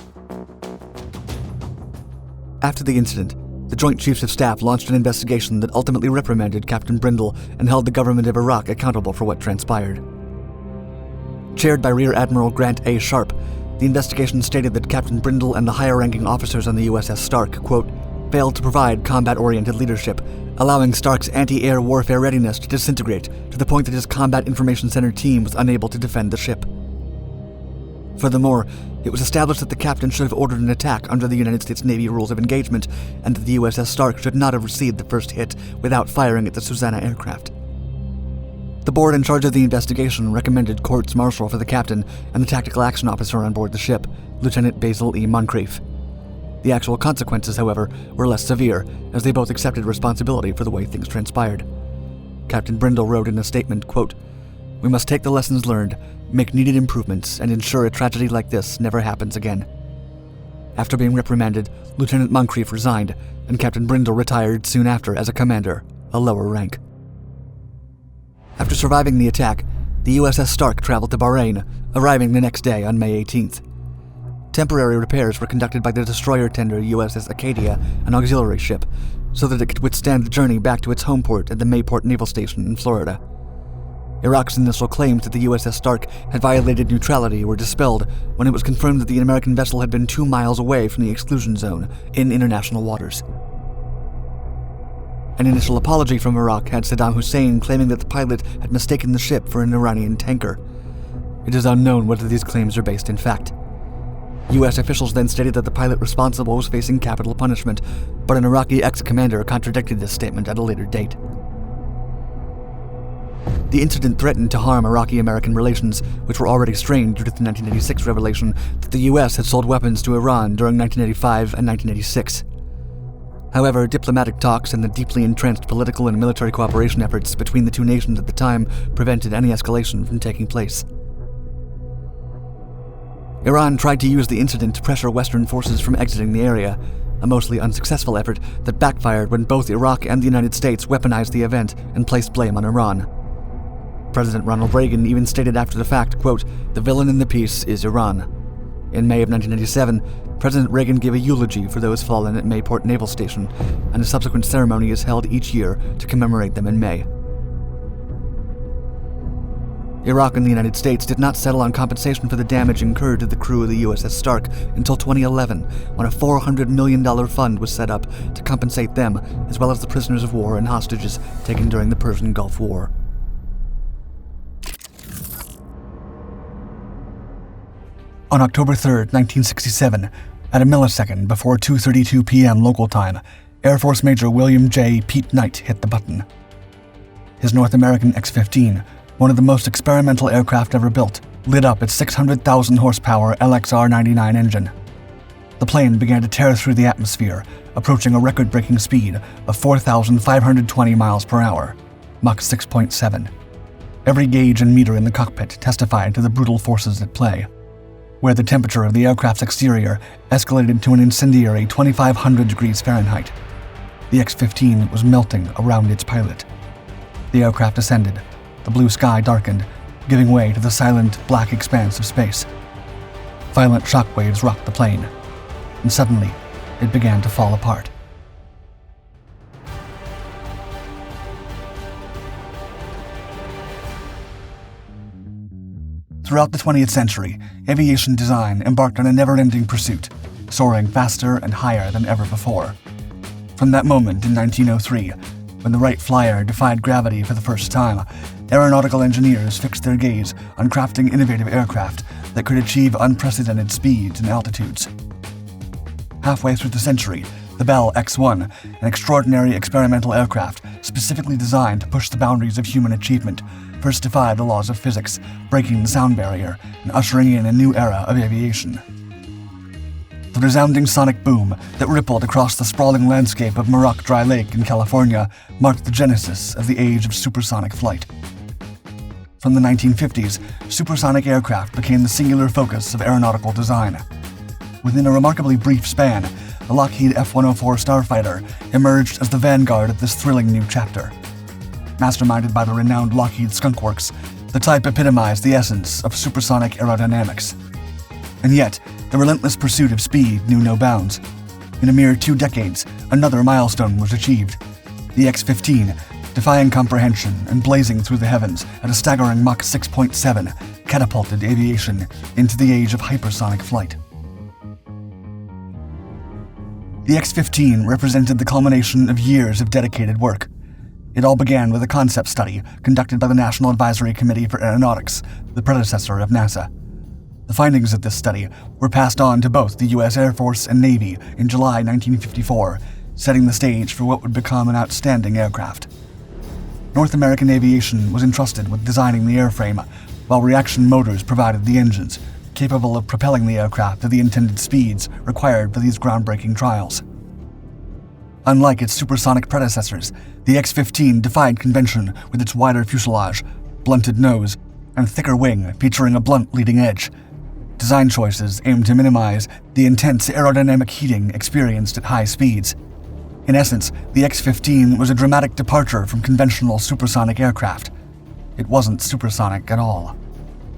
After the incident, the Joint Chiefs of Staff launched an investigation that ultimately reprimanded Captain Brindle and held the government of Iraq accountable for what transpired. Chaired by Rear Admiral Grant A. Sharp, the investigation stated that Captain Brindle and the higher-ranking officers on the USS Stark, quote, failed to provide combat-oriented leadership, allowing Stark's anti-air warfare readiness to disintegrate to the point that his Combat Information Center team was unable to defend the ship. Furthermore, it was established that the captain should have ordered an attack under the United States Navy rules of engagement, and that the USS Stark should not have received the first hit without firing at the Susanna aircraft. The board in charge of the investigation recommended courts-martial for the captain and the tactical action officer on board the ship, Lieutenant Basil E. Moncrief. The actual consequences, however, were less severe, as they both accepted responsibility for the way things transpired. Captain Brindle wrote in a statement, quote, "We must take the lessons learned, make needed improvements, and ensure a tragedy like this never happens again." After being reprimanded, Lieutenant Moncrief resigned, and Captain Brindle retired soon after as a commander, a lower rank. After surviving the attack, the USS Stark traveled to Bahrain, arriving the next day on May 18th. Temporary repairs were conducted by the destroyer tender USS Acadia, an auxiliary ship, so that it could withstand the journey back to its home port at the Mayport Naval Station in Florida. Iraq's initial claims that the USS Stark had violated neutrality were dispelled when it was confirmed that the American vessel had been 2 miles away from the exclusion zone in international waters. An initial apology from Iraq had Saddam Hussein claiming that the pilot had mistaken the ship for an Iranian tanker. It is unknown whether these claims are based in fact. U.S. officials then stated that the pilot responsible was facing capital punishment, but an Iraqi ex-commander contradicted this statement at a later date. The incident threatened to harm Iraqi-American relations, which were already strained due to the 1986 revelation that the U.S. had sold weapons to Iran during 1985 and 1986. However, diplomatic talks and the deeply entrenched political and military cooperation efforts between the 2 nations at the time prevented any escalation from taking place. Iran tried to use the incident to pressure Western forces from exiting the area, a mostly unsuccessful effort that backfired when both Iraq and the United States weaponized the event and placed blame on Iran. President Ronald Reagan even stated after the fact, quote, "The villain in the piece is Iran." In May of 1997, President Reagan gave a eulogy for those fallen at Mayport Naval Station, and a subsequent ceremony is held each year to commemorate them in May. Iraq and the United States did not settle on compensation for the damage incurred to the crew of the USS Stark until 2011, when a $400 million fund was set up to compensate them, as well as the prisoners of war and hostages taken during the Persian Gulf War. On October 3, 1967, at a millisecond before 2:32 p.m. local time, Air Force Major William J. Pete Knight hit the button. His North American X-15, one of the most experimental aircraft ever built, lit up its 600,000 horsepower LXR-99 engine. The plane began to tear through the atmosphere, approaching a record-breaking speed of 4,520 miles per hour, Mach 6.7. Every gauge and meter in the cockpit testified to the brutal forces at play, where the temperature of the aircraft's exterior escalated to an incendiary 2,500 degrees Fahrenheit. The X-15 was melting around its pilot. The aircraft ascended. The blue sky darkened, giving way to the silent, black expanse of space. Violent shockwaves rocked the plane, and suddenly, it began to fall apart. Throughout the 20th century, aviation design embarked on a never-ending pursuit, soaring faster and higher than ever before. From that moment in 1903, when the Wright Flyer defied gravity for the first time, aeronautical engineers fixed their gaze on crafting innovative aircraft that could achieve unprecedented speeds and altitudes. Halfway through the century, the Bell X-1, an extraordinary experimental aircraft specifically designed to push the boundaries of human achievement, first defied the laws of physics, breaking the sound barrier and ushering in a new era of aviation. The resounding sonic boom that rippled across the sprawling landscape of Mach Dry Lake in California marked the genesis of the age of supersonic flight. From the 1950s, supersonic aircraft became the singular focus of aeronautical design. Within a remarkably brief span, the Lockheed F-104 Starfighter emerged as the vanguard of this thrilling new chapter. Masterminded by the renowned Lockheed Skunk Works, the type epitomized the essence of supersonic aerodynamics. And yet, the relentless pursuit of speed knew no bounds. In a mere 2 decades, another milestone was achieved. The X-15, defying comprehension and blazing through the heavens at a staggering Mach 6.7, catapulted aviation into the age of hypersonic flight. The X-15 represented the culmination of years of dedicated work. It all began with a concept study conducted by the National Advisory Committee for Aeronautics, the predecessor of NASA. The findings of this study were passed on to both the U.S. Air Force and Navy in July 1954, setting the stage for what would become an outstanding aircraft. North American aviation was entrusted with designing the airframe, while reaction motors provided the engines, capable of propelling the aircraft to the intended speeds required for these groundbreaking trials. Unlike its supersonic predecessors, the X-15 defied convention with its wider fuselage, blunted nose, and thicker wing featuring a blunt leading edge. Design choices aimed to minimize the intense aerodynamic heating experienced at high speeds. In essence, the X-15 was a dramatic departure from conventional supersonic aircraft. It wasn't supersonic at all.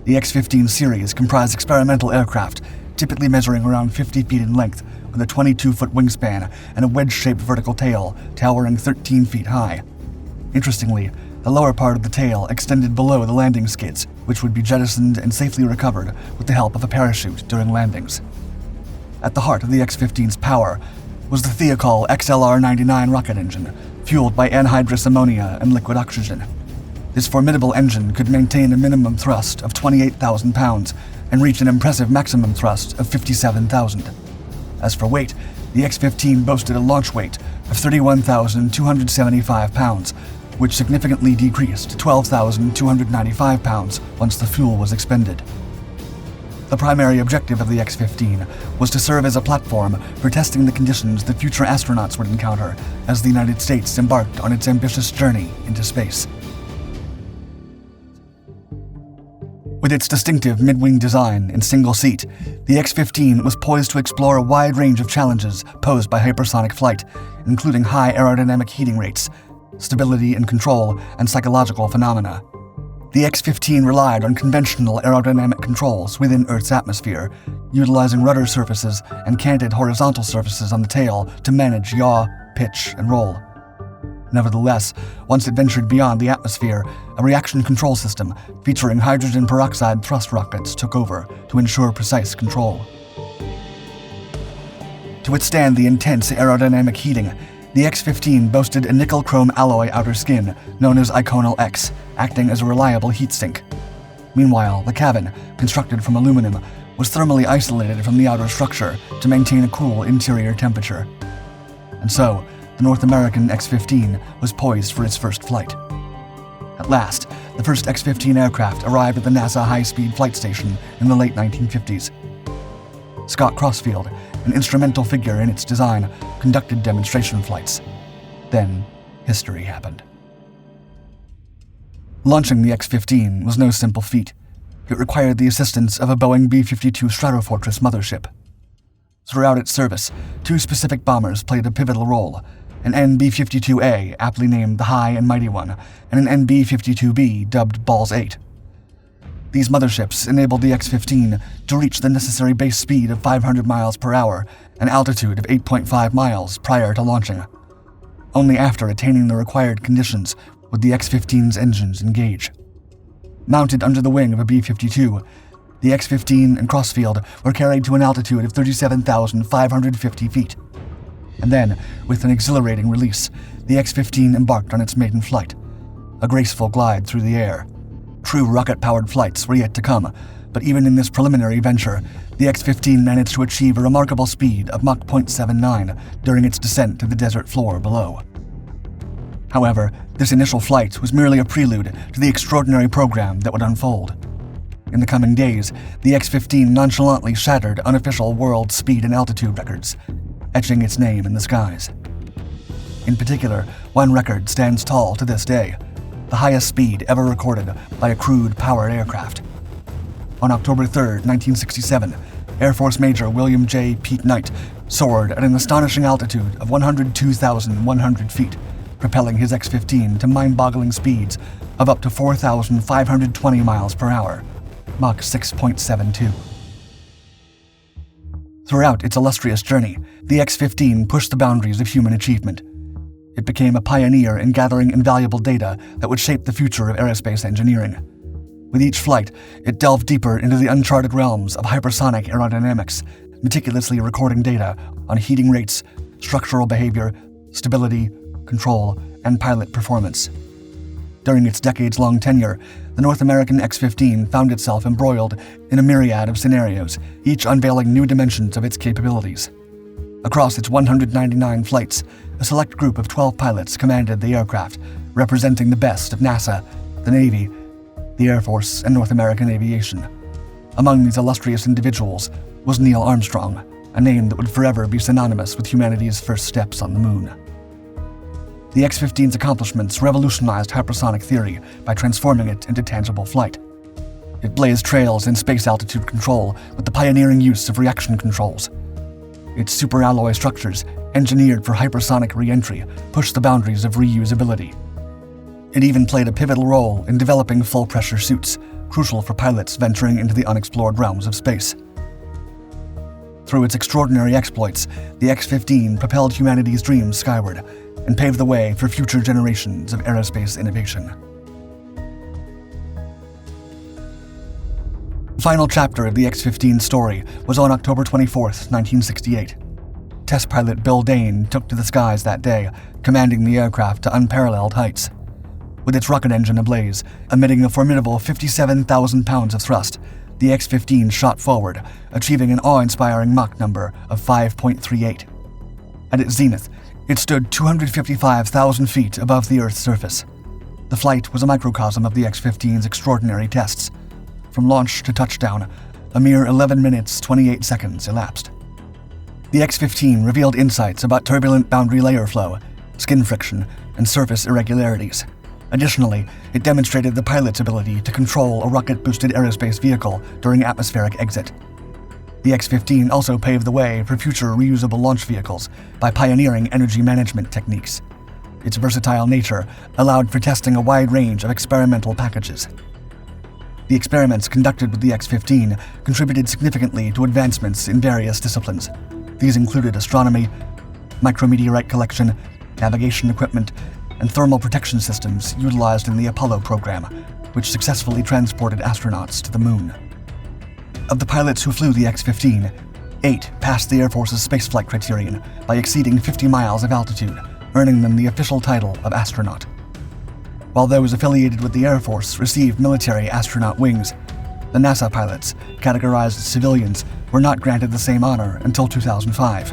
The X-15 series comprised experimental aircraft, typically measuring around 50 feet in length, with a 22-foot wingspan and a wedge-shaped vertical tail towering 13 feet high. Interestingly, the lower part of the tail extended below the landing skids, which would be jettisoned and safely recovered with the help of a parachute during landings. At the heart of the X-15's power was the Thiokol XLR-99 rocket engine, fueled by anhydrous ammonia and liquid oxygen. This formidable engine could maintain a minimum thrust of 28,000 pounds and reach an impressive maximum thrust of 57,000. As for weight, the X-15 boasted a launch weight of 31,275 pounds, which significantly decreased to 12,295 pounds once the fuel was expended. The primary objective of the X-15 was to serve as a platform for testing the conditions that future astronauts would encounter as the United States embarked on its ambitious journey into space. With its distinctive mid-wing design and single seat, the X-15 was poised to explore a wide range of challenges posed by hypersonic flight, including high aerodynamic heating rates, stability and control, and psychological phenomena. The X-15 relied on conventional aerodynamic controls within Earth's atmosphere, utilizing rudder surfaces and canted horizontal surfaces on the tail to manage yaw, pitch, and roll. Nevertheless, once it ventured beyond the atmosphere, a reaction control system featuring hydrogen peroxide thrust rockets took over to ensure precise control. To withstand the intense aerodynamic heating, the X-15 boasted a nickel-chrome alloy outer skin known as Iconal X, acting as a reliable heat sink. Meanwhile, the cabin, constructed from aluminum, was thermally isolated from the outer structure to maintain a cool interior temperature. And so, the North American X-15 was poised for its first flight. At last, the first X-15 aircraft arrived at the NASA High-Speed Flight Station in the late 1950s. Scott Crossfield, an instrumental figure in its design, conducted demonstration flights. Then, history happened. Launching the X-15 was no simple feat. It required the assistance of a Boeing B-52 Stratofortress mothership. Throughout its service, two specific bombers played a pivotal role, an NB-52A, aptly named the High and Mighty One, and an NB-52B, dubbed Balls 8. These motherships enabled the X-15 to reach the necessary base speed of 500 miles per hour, an altitude of 8.5 miles prior to launching. Only after attaining the required conditions would the X-15's engines engage. Mounted under the wing of a B-52, the X-15 and Crossfield were carried to an altitude of 37,550 feet. And then, with an exhilarating release, the X-15 embarked on its maiden flight, a graceful glide through the air. True rocket-powered flights were yet to come, but even in this preliminary venture, the X-15 managed to achieve a remarkable speed of Mach 0.79 during its descent to the desert floor below. However, this initial flight was merely a prelude to the extraordinary program that would unfold. In the coming days, the X-15 nonchalantly shattered unofficial world speed and altitude records, etching its name in the skies. In particular, one record stands tall to this day, the highest speed ever recorded by a crewed powered aircraft. On October 3, 1967, Air Force Major William J. Pete Knight soared at an astonishing altitude of 102,100 feet, propelling his X-15 to mind-boggling speeds of up to 4,520 miles per hour, Mach 6.72. Throughout its illustrious journey, the X-15 pushed the boundaries of human achievement. It became a pioneer in gathering invaluable data that would shape the future of aerospace engineering. With each flight, it delved deeper into the uncharted realms of hypersonic aerodynamics, meticulously recording data on heating rates, structural behavior, stability, control, and pilot performance. During its decades-long tenure, the North American X-15 found itself embroiled in a myriad of scenarios, each unveiling new dimensions of its capabilities. Across its 199 flights, a select group of 12 pilots commanded the aircraft, representing the best of NASA, the Navy, the Air Force, and North American aviation. Among these illustrious individuals was Neil Armstrong, a name that would forever be synonymous with humanity's first steps on the moon. The X-15's accomplishments revolutionized hypersonic theory by transforming it into tangible flight. It blazed trails in space altitude control with the pioneering use of reaction controls. Its superalloy structures, engineered for hypersonic re-entry, pushed the boundaries of reusability. It even played a pivotal role in developing full-pressure suits, crucial for pilots venturing into the unexplored realms of space. Through its extraordinary exploits, the X-15 propelled humanity's dreams skyward and paved the way for future generations of aerospace innovation. The final chapter of the X-15 story was on October 24, 1968. Test pilot Bill Dane took to the skies that day, commanding the aircraft to unparalleled heights. With its rocket engine ablaze, emitting a formidable 57,000 pounds of thrust, the X-15 shot forward, achieving an awe-inspiring Mach number of 5.38. At its zenith, it stood 255,000 feet above the Earth's surface. The flight was a microcosm of the X-15's extraordinary tests. From launch to touchdown, a mere 11 minutes 28 seconds elapsed. The X-15 revealed insights about turbulent boundary layer flow, skin friction, and surface irregularities. Additionally, it demonstrated the pilot's ability to control a rocket-boosted aerospace vehicle during atmospheric exit. The X-15 also paved the way for future reusable launch vehicles by pioneering energy management techniques. Its versatile nature allowed for testing a wide range of experimental packages. The experiments conducted with the X-15 contributed significantly to advancements in various disciplines. These included astronomy, micrometeorite collection, navigation equipment, and thermal protection systems utilized in the Apollo program, which successfully transported astronauts to the moon. Of the pilots who flew the X-15, 8 passed the Air Force's spaceflight criterion by exceeding 50 miles of altitude, earning them the official title of astronaut. While those affiliated with the Air Force received military astronaut wings, the NASA pilots, categorized as civilians, were not granted the same honor until 2005.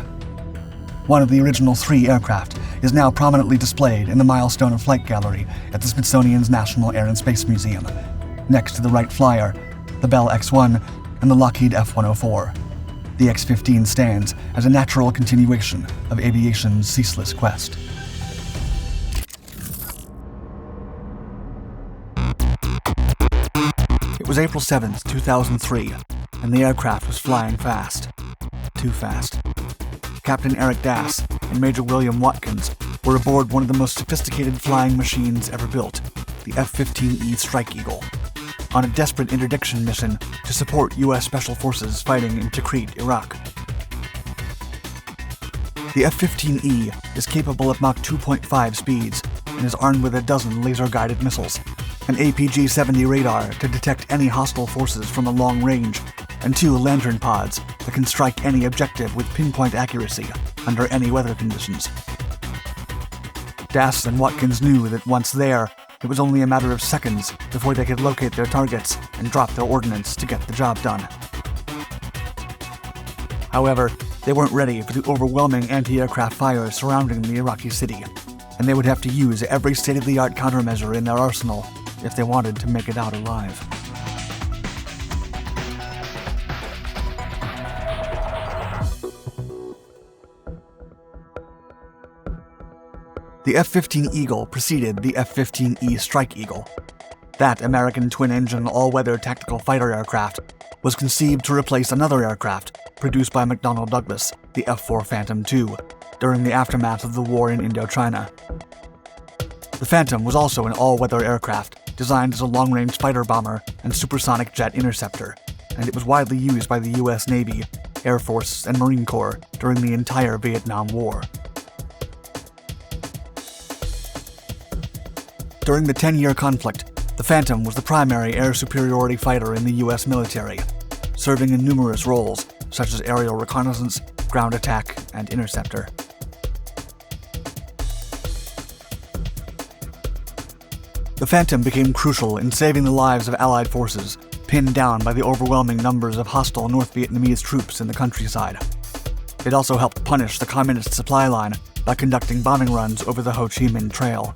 One of the original 3 aircraft is now prominently displayed in the Milestone of Flight Gallery at the Smithsonian's National Air and Space Museum, next to the Wright Flyer, the Bell X-1, and the Lockheed F-104. The X-15 stands as a natural continuation of aviation's ceaseless quest. It was April 7th, 2003, and the aircraft was flying fast. Too fast. Captain Eric Dass and Major William Watkins were aboard one of the most sophisticated flying machines ever built, the F-15E Strike Eagle, on a desperate interdiction mission to support U.S. Special Forces fighting in Tikrit, Iraq. The F-15E is capable of Mach 2.5 speeds and is armed with a dozen laser-guided missiles, an APG-70 radar to detect any hostile forces from a long range, and 2 lantern pods that can strike any objective with pinpoint accuracy under any weather conditions. Dass and Watkins knew that once there, it was only a matter of seconds before they could locate their targets and drop their ordnance to get the job done. However, they weren't ready for the overwhelming anti-aircraft fire surrounding the Iraqi city, and they would have to use every state-of-the-art countermeasure in their arsenal if they wanted to make it out alive. The F-15 Eagle preceded the F-15E Strike Eagle. That American twin-engine all-weather tactical fighter aircraft was conceived to replace another aircraft produced by McDonnell Douglas, the F-4 Phantom II, during the aftermath of the war in Indochina. The Phantom was also an all-weather aircraft designed as a long-range fighter bomber and supersonic jet interceptor, and it was widely used by the U.S. Navy, Air Force, and Marine Corps during the entire Vietnam War. During the 10-year conflict, the Phantom was the primary air superiority fighter in the U.S. military, serving in numerous roles, such as aerial reconnaissance, ground attack, and interceptor. The Phantom became crucial in saving the lives of Allied forces, pinned down by the overwhelming numbers of hostile North Vietnamese troops in the countryside. It also helped punish the communist supply line by conducting bombing runs over the Ho Chi Minh Trail.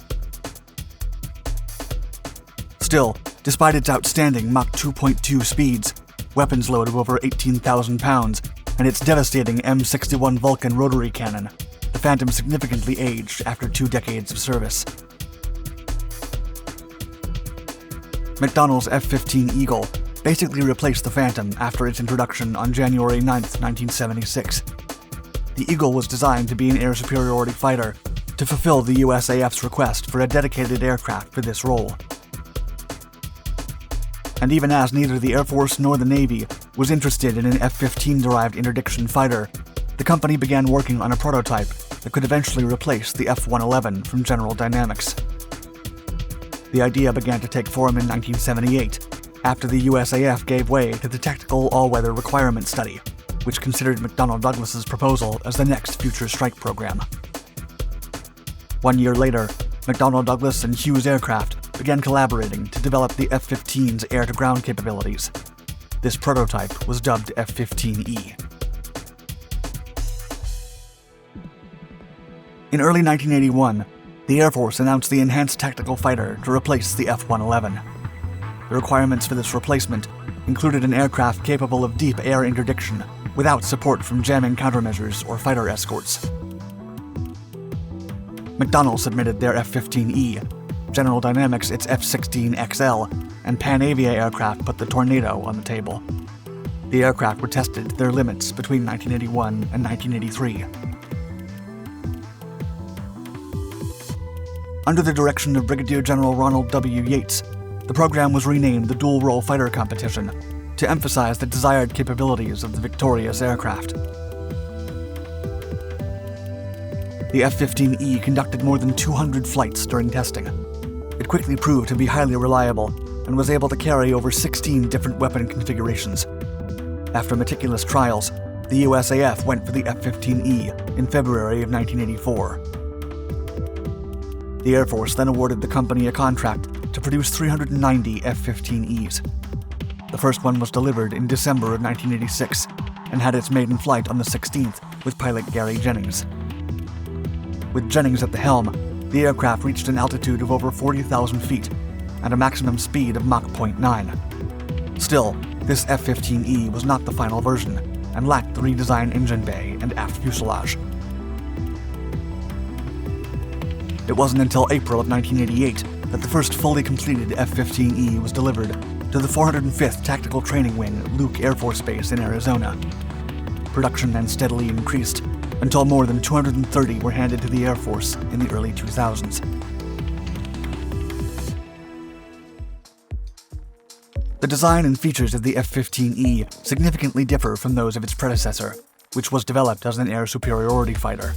Still, despite its outstanding Mach 2.2 speeds, weapons load of over 18,000 pounds, and its devastating M61 Vulcan rotary cannon, the Phantom significantly aged after 2 decades of service. McDonnell's F-15 Eagle basically replaced the Phantom after its introduction on January 9, 1976. The Eagle was designed to be an air superiority fighter to fulfill the USAF's request for a dedicated aircraft for this role. And even as neither the Air Force nor the Navy was interested in an F-15-derived interdiction fighter, the company began working on a prototype that could eventually replace the F-111 from General Dynamics. The idea began to take form in 1978, after the USAF gave way to the Tactical All-Weather Requirement Study, which considered McDonnell Douglas's proposal as the next future strike program. 1 year later, McDonnell Douglas and Hughes Aircraft began collaborating to develop the F-15's air-to-ground capabilities. This prototype was dubbed F-15E. In early 1981, the Air Force announced the Enhanced Tactical Fighter to replace the F-111. The requirements for this replacement included an aircraft capable of deep air interdiction without support from jamming countermeasures or fighter escorts. McDonnell submitted their F-15E, General Dynamics its F-16XL, and Panavia Aircraft put the Tornado on the table. The aircraft were tested to their limits between 1981 and 1983. Under the direction of Brigadier General Ronald W. Yates, The program was renamed the Dual-Role Fighter Competition to emphasize the desired capabilities of the victorious aircraft. The F-15E conducted more than 200 flights during testing. It quickly proved to be highly reliable and was able to carry over 16 different weapon configurations. After meticulous trials, the USAF went for the F-15E in February of 1984. The Air Force then awarded the company a contract to produce 390 F-15Es. The first one was delivered in December of 1986 and had its maiden flight on the 16th with pilot Gary Jennings. With Jennings at the helm, the aircraft reached an altitude of over 40,000 feet and a maximum speed of Mach 0.9. Still, this F-15E was not the final version and lacked the redesigned engine bay and aft fuselage. It wasn't until April of 1988 that the first fully completed F-15E was delivered to the 405th Tactical Training Wing at Luke Air Force Base in Arizona. Production then steadily increased until more than 230 were handed to the Air Force in the early 2000s. The design and features of the F-15E significantly differ from those of its predecessor, which was developed as an air superiority fighter.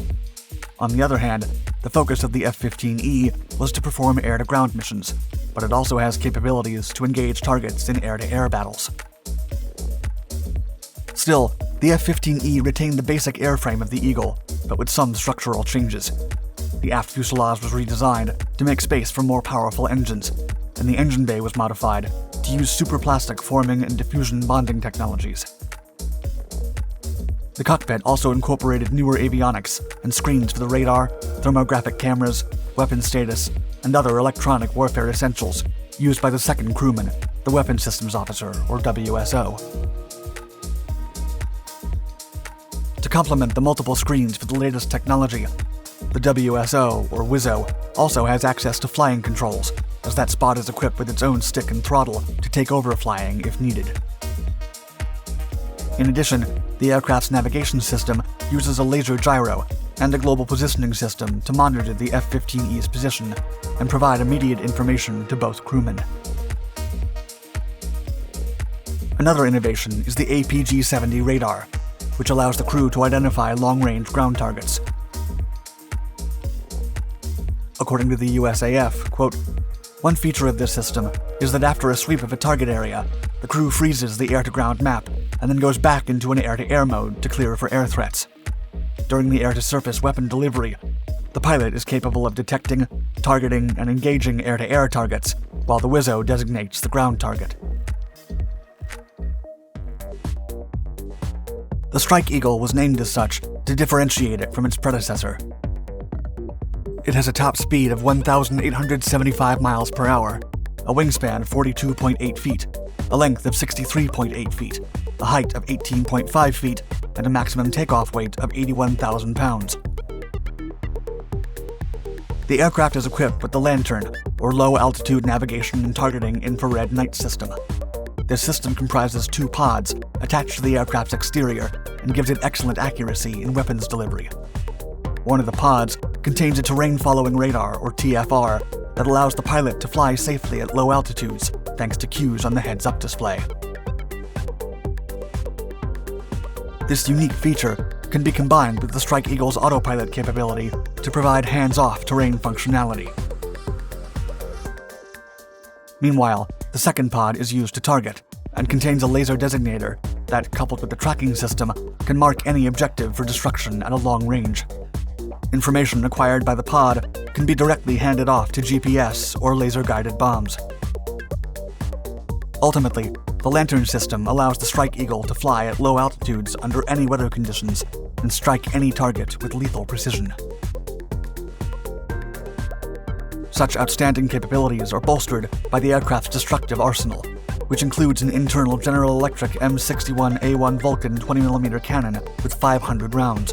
On the other hand, the focus of the F-15E was to perform air-to-ground missions, but it also has capabilities to engage targets in air-to-air battles. Still, the F-15E retained the basic airframe of the Eagle, but with some structural changes. The aft fuselage was redesigned to make space for more powerful engines, and the engine bay was modified to use superplastic forming and diffusion bonding technologies. The cockpit also incorporated newer avionics and screens for the radar, thermographic cameras, weapon status, and other electronic warfare essentials used by the second crewman, the Weapons Systems Officer, or WSO. To complement the multiple screens for the latest technology, the WSO, or WISO, also has access to flying controls, as that spot is equipped with its own stick and throttle to take over flying if needed. In addition, the aircraft's navigation system uses a laser gyro and a global positioning system to monitor the F-15E's position and provide immediate information to both crewmen. Another innovation is the APG-70 radar, which allows the crew to identify long-range ground targets. According to the USAF, quote, "One feature of this system is that after a sweep of a target area, the crew freezes the air-to-ground map and then goes back into an air-to-air mode to clear for air threats. During the air-to-surface weapon delivery, the pilot is capable of detecting, targeting, and engaging air-to-air targets, while the WISO designates the ground target." The Strike Eagle was named as such to differentiate it from its predecessor. It has a top speed of 1,875 miles per hour, a wingspan of 42.8 feet, a length of 63.8 feet, a height of 18.5 feet, and a maximum takeoff weight of 81,000 pounds. The aircraft is equipped with the Lantern, or Low-Altitude Navigation and Targeting Infrared Night System. This system comprises 2 pods attached to the aircraft's exterior and gives it excellent accuracy in weapons delivery. One of the pods contains a terrain-following radar, or TFR, that allows the pilot to fly safely at low altitudes thanks to cues on the heads-up display. This unique feature can be combined with the Strike Eagle's autopilot capability to provide hands-off terrain functionality. Meanwhile, the second pod is used to target and contains a laser designator that, coupled with the tracking system, can mark any objective for destruction at a long range. Information acquired by the pod can be directly handed off to GPS or laser-guided bombs. Ultimately, the Lantern system allows the Strike Eagle to fly at low altitudes under any weather conditions and strike any target with lethal precision. Such outstanding capabilities are bolstered by the aircraft's destructive arsenal, which includes an internal General Electric M61A1 Vulcan 20mm cannon with 500 rounds.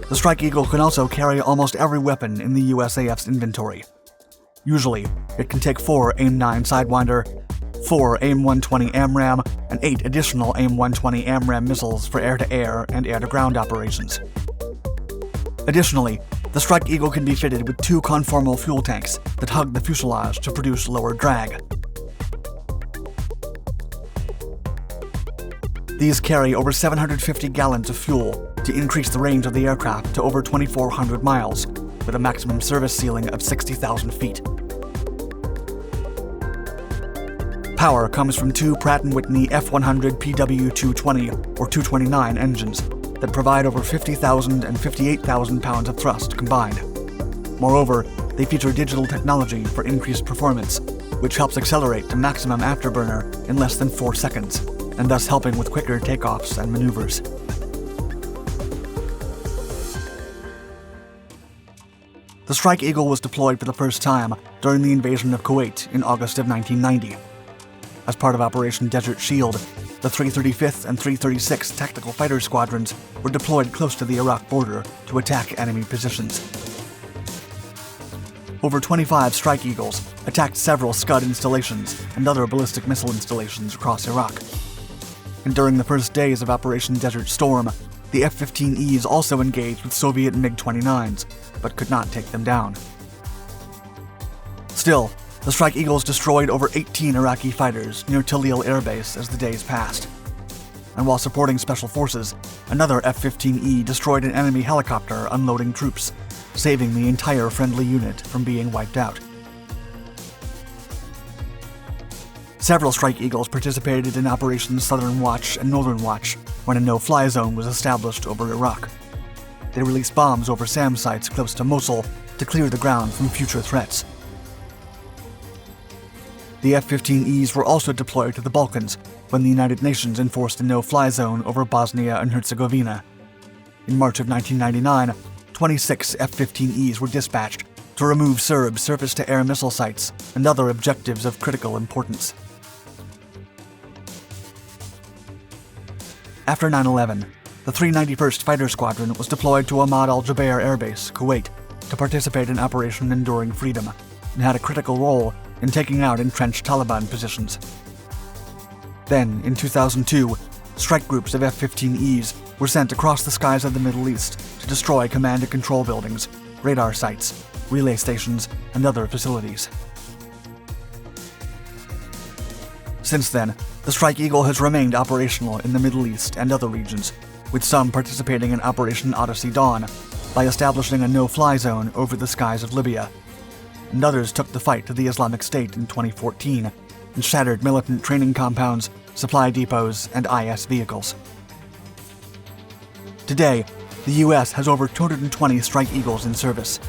The Strike Eagle can also carry almost every weapon in the USAF's inventory. Usually, it can take 4 AIM-9 Sidewinder, 4 AIM-120 AMRAAM, and 8 additional AIM-120 AMRAAM missiles for air-to-air and air-to-ground operations. Additionally, the The Strike Eagle can be fitted with 2 conformal fuel tanks that hug the fuselage to produce lower drag. These carry over 750 gallons of fuel to increase the range of the aircraft to over 2,400 miles, with a maximum service ceiling of 60,000 feet. Power comes from 2 Pratt & Whitney F100 PW220 or 229 engines that provide over 50,000 and 58,000 pounds of thrust combined. Moreover, they feature digital technology for increased performance, which helps accelerate to maximum afterburner in less than 4 seconds, and thus helping with quicker takeoffs and maneuvers. The Strike Eagle was deployed for the first time during the invasion of Kuwait in August of 1990. As part of Operation Desert Shield, the 335th and 336th Tactical Fighter Squadrons were deployed close to the Iraq border to attack enemy positions. Over 25 Strike Eagles attacked several Scud installations and other ballistic missile installations across Iraq. And during the first days of Operation Desert Storm, the F-15Es also engaged with Soviet MiG-29s, but could not take them down. Still, the Strike Eagles destroyed over 18 Iraqi fighters near Talil Air Base as the days passed. And while supporting special forces, another F-15E destroyed an enemy helicopter unloading troops, saving the entire friendly unit from being wiped out. Several Strike Eagles participated in Operations Southern Watch and Northern Watch when a no-fly zone was established over Iraq. They released bombs over SAM sites close to Mosul to clear the ground from future threats. The F-15Es were also deployed to the Balkans when the United Nations enforced a no-fly zone over Bosnia and Herzegovina. In March of 1999, 26 F-15Es were dispatched to remove Serb surface-to-air missile sites and other objectives of critical importance. After 9/11, the 391st Fighter Squadron was deployed to Ahmad al-Jaber Air Base, Kuwait, to participate in Operation Enduring Freedom, and had a critical role in taking out entrenched Taliban positions. Then, in 2002, strike groups of F-15Es were sent across the skies of the Middle East to destroy command and control buildings, radar sites, relay stations, and other facilities. Since then, the Strike Eagle has remained operational in the Middle East and other regions, with some participating in Operation Odyssey Dawn by establishing a no-fly zone over the skies of Libya, and others took the fight to the Islamic State in 2014 and shattered militant training compounds, supply depots, and IS vehicles. Today, the U.S. has over 220 Strike Eagles in service,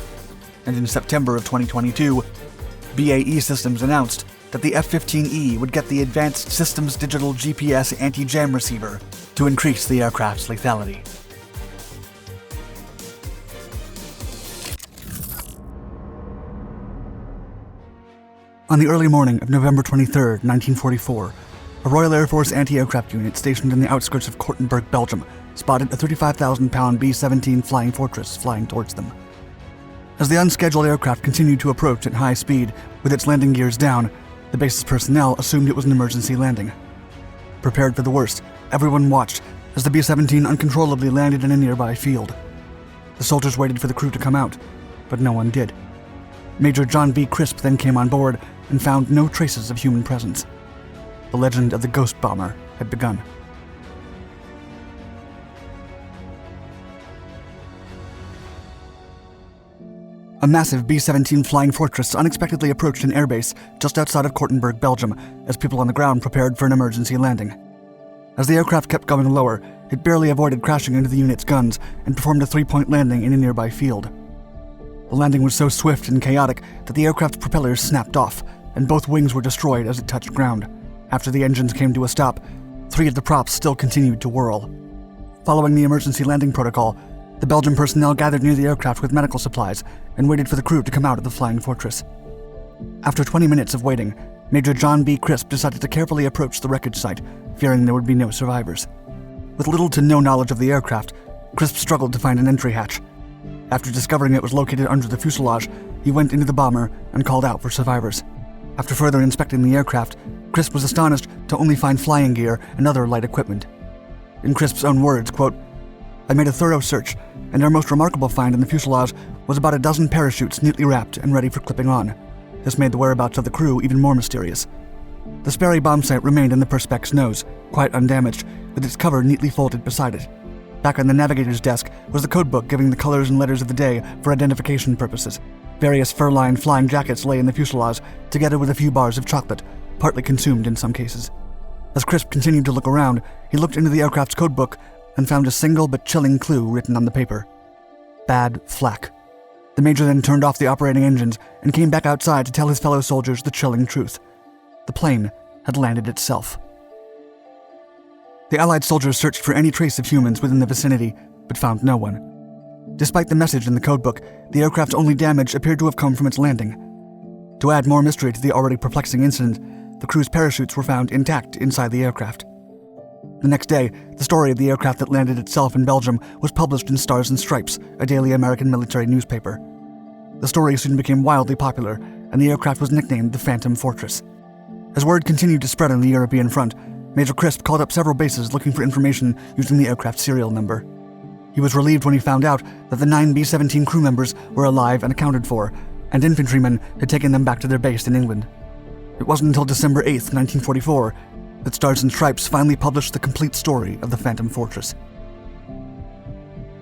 and in September of 2022, BAE Systems announced that the F-15E would get the Advanced Systems Digital GPS Anti-Jam Receiver to increase the aircraft's lethality. On the early morning of November 23, 1944, a Royal Air Force anti-aircraft unit stationed in the outskirts of Kortenberg, Belgium, spotted a 35,000-pound B-17 Flying Fortress flying towards them. As the unscheduled aircraft continued to approach at high speed with its landing gears down, the base's personnel assumed it was an emergency landing. Prepared for the worst, everyone watched as the B-17 uncontrollably landed in a nearby field. The soldiers waited for the crew to come out, but no one did. Major John B. Crisp then came on board and found no traces of human presence. The legend of the Ghost Bomber had begun. A massive B-17 Flying Fortress unexpectedly approached an airbase just outside of Kortenberg, Belgium, as people on the ground prepared for an emergency landing. As the aircraft kept going lower, it barely avoided crashing into the unit's guns and performed a 3-point landing in a nearby field. The landing was so swift and chaotic that the aircraft's propellers snapped off, and both wings were destroyed as it touched ground. After the engines came to a stop, 3 of the props still continued to whirl. Following the emergency landing protocol, the Belgian personnel gathered near the aircraft with medical supplies and waited for the crew to come out of the Flying Fortress. After 20 minutes of waiting, Major John B. Crisp decided to carefully approach the wreckage site, fearing there would be no survivors. With little to no knowledge of the aircraft, Crisp struggled to find an entry hatch. After discovering it was located under the fuselage, he went into the bomber and called out for survivors. After further inspecting the aircraft, Crisp was astonished to only find flying gear and other light equipment. In Crisp's own words, quote, "I made a thorough search, and our most remarkable find in the fuselage was about a dozen parachutes neatly wrapped and ready for clipping on. This made the whereabouts of the crew even more mysterious. The Sperry bomb sight remained in the Perspex nose, quite undamaged, with its cover neatly folded beside it. Back on the navigator's desk was the codebook giving the colors and letters of the day for identification purposes. Various fur-lined flying jackets lay in the fuselage, together with a few bars of chocolate, partly consumed in some cases. As Crisp continued to look around, he looked into the aircraft's codebook and found a single but chilling clue written on the paper. Bad flak. The Major then turned off the operating engines and came back outside to tell his fellow soldiers the chilling truth. The plane had landed itself. The Allied soldiers searched for any trace of humans within the vicinity, but found no one. Despite the message in the codebook, the aircraft's only damage appeared to have come from its landing. To add more mystery to the already perplexing incident, the crew's parachutes were found intact inside the aircraft. The next day, the story of the aircraft that landed itself in Belgium was published in Stars and Stripes, a daily American military newspaper. The story soon became wildly popular, and the aircraft was nicknamed the Phantom Fortress. As word continued to spread on the European front, Major Crisp called up several bases looking for information using the aircraft's serial number. He was relieved when he found out that the 9 B-17 crew members were alive and accounted for, and infantrymen had taken them back to their base in England. It wasn't until December 8, 1944, that Stars and Stripes finally published the complete story of the Phantom Fortress.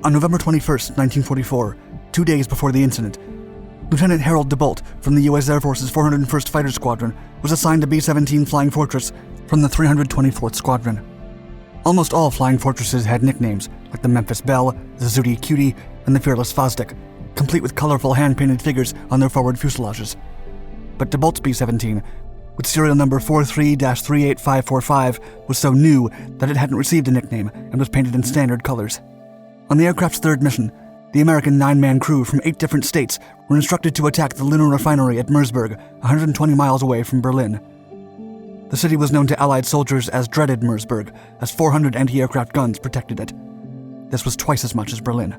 On November 21, 1944, 2 days before the incident, Lieutenant Harold DeBolt from the U.S. Air Force's 401st Fighter Squadron was assigned to B-17 Flying Fortress from the 324th Squadron. Almost all Flying Fortresses had nicknames, like the Memphis Belle, the Zooty Cutie, and the Fearless Fosdick, complete with colorful hand-painted figures on their forward fuselages. But DeBolt's B-17, with serial number 43-38545, was so new that it hadn't received a nickname and was painted in standard colors. On the aircraft's third mission, the American 9-man crew from 8 different states were instructed to attack the lunar refinery at Mersburg, 120 miles away from Berlin. The city was known to Allied soldiers as Dreaded Mersburg, as 400 anti-aircraft guns protected it. This was twice as much as Berlin.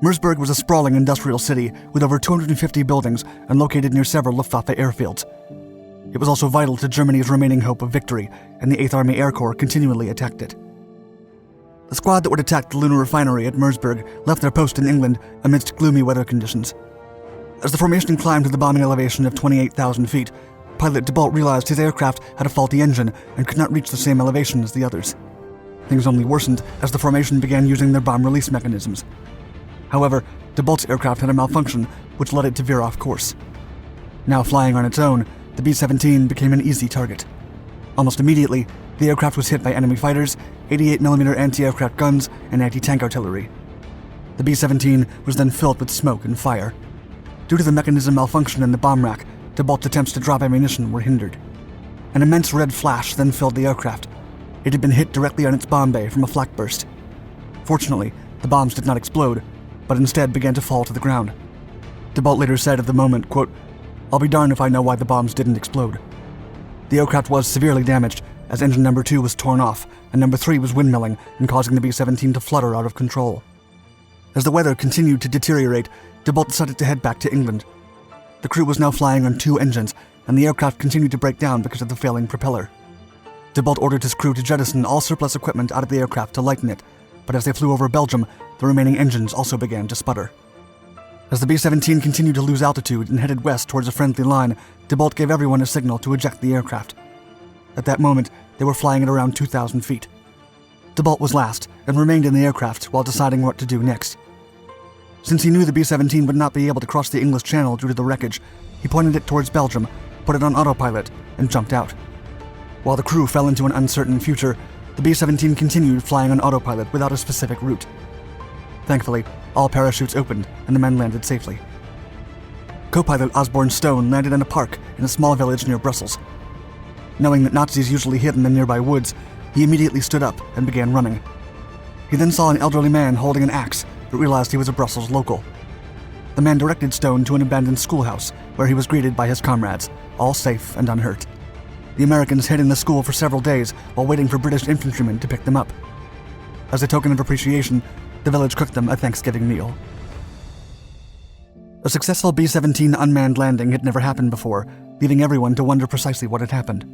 Mersburg was a sprawling industrial city with over 250 buildings and located near several Luftwaffe airfields. It was also vital to Germany's remaining hope of victory, and the 8th Army Air Corps continually attacked it. The squad that would attack the lunar refinery at Mersburg left their post in England amidst gloomy weather conditions. As the formation climbed to the bombing elevation of 28,000 feet, Pilot DeBolt realized his aircraft had a faulty engine and could not reach the same elevation as the others. Things only worsened as the formation began using their bomb release mechanisms. However, DeBolt's aircraft had a malfunction which led it to veer off course. Now flying on its own, the B-17 became an easy target. Almost immediately, the aircraft was hit by enemy fighters, 88mm anti-aircraft guns, and anti-tank artillery. The B-17 was then filled with smoke and fire. Due to the mechanism malfunction in the bomb rack, DeBolt's attempts to drop ammunition were hindered. An immense red flash then filled the aircraft. It had been hit directly on its bomb bay from a flak burst. Fortunately, the bombs did not explode, but instead began to fall to the ground. DeBolt later said of the moment, quote, "I'll be darned if I know why the bombs didn't explode." The aircraft was severely damaged, as engine number 2 was torn off, and number 3 was windmilling and causing the B-17 to flutter out of control. As the weather continued to deteriorate, DeBolt decided to head back to England. The crew was now flying on 2 engines, and the aircraft continued to break down because of the failing propeller. DeBolt ordered his crew to jettison all surplus equipment out of the aircraft to lighten it, but as they flew over Belgium, the remaining engines also began to sputter. As the B-17 continued to lose altitude and headed west towards a friendly line, DeBolt gave everyone a signal to eject the aircraft. At that moment, they were flying at around 2,000 feet. DeBolt was last and remained in the aircraft while deciding what to do next. Since he knew the B-17 would not be able to cross the English Channel due to the wreckage, he pointed it towards Belgium, put it on autopilot, and jumped out. While the crew fell into an uncertain future, the B-17 continued flying on autopilot without a specific route. Thankfully, all parachutes opened and the men landed safely. Co-pilot Osborne Stone landed in a park in a small village near Brussels. Knowing that Nazis usually hid in the nearby woods, he immediately stood up and began running. He then saw an elderly man holding an axe, but realized he was a Brussels local. The man directed Stone to an abandoned schoolhouse, where he was greeted by his comrades, all safe and unhurt. The Americans hid in the school for several days while waiting for British infantrymen to pick them up. As a token of appreciation, the village cooked them a Thanksgiving meal. A successful B-17 unmanned landing had never happened before, leaving everyone to wonder precisely what had happened.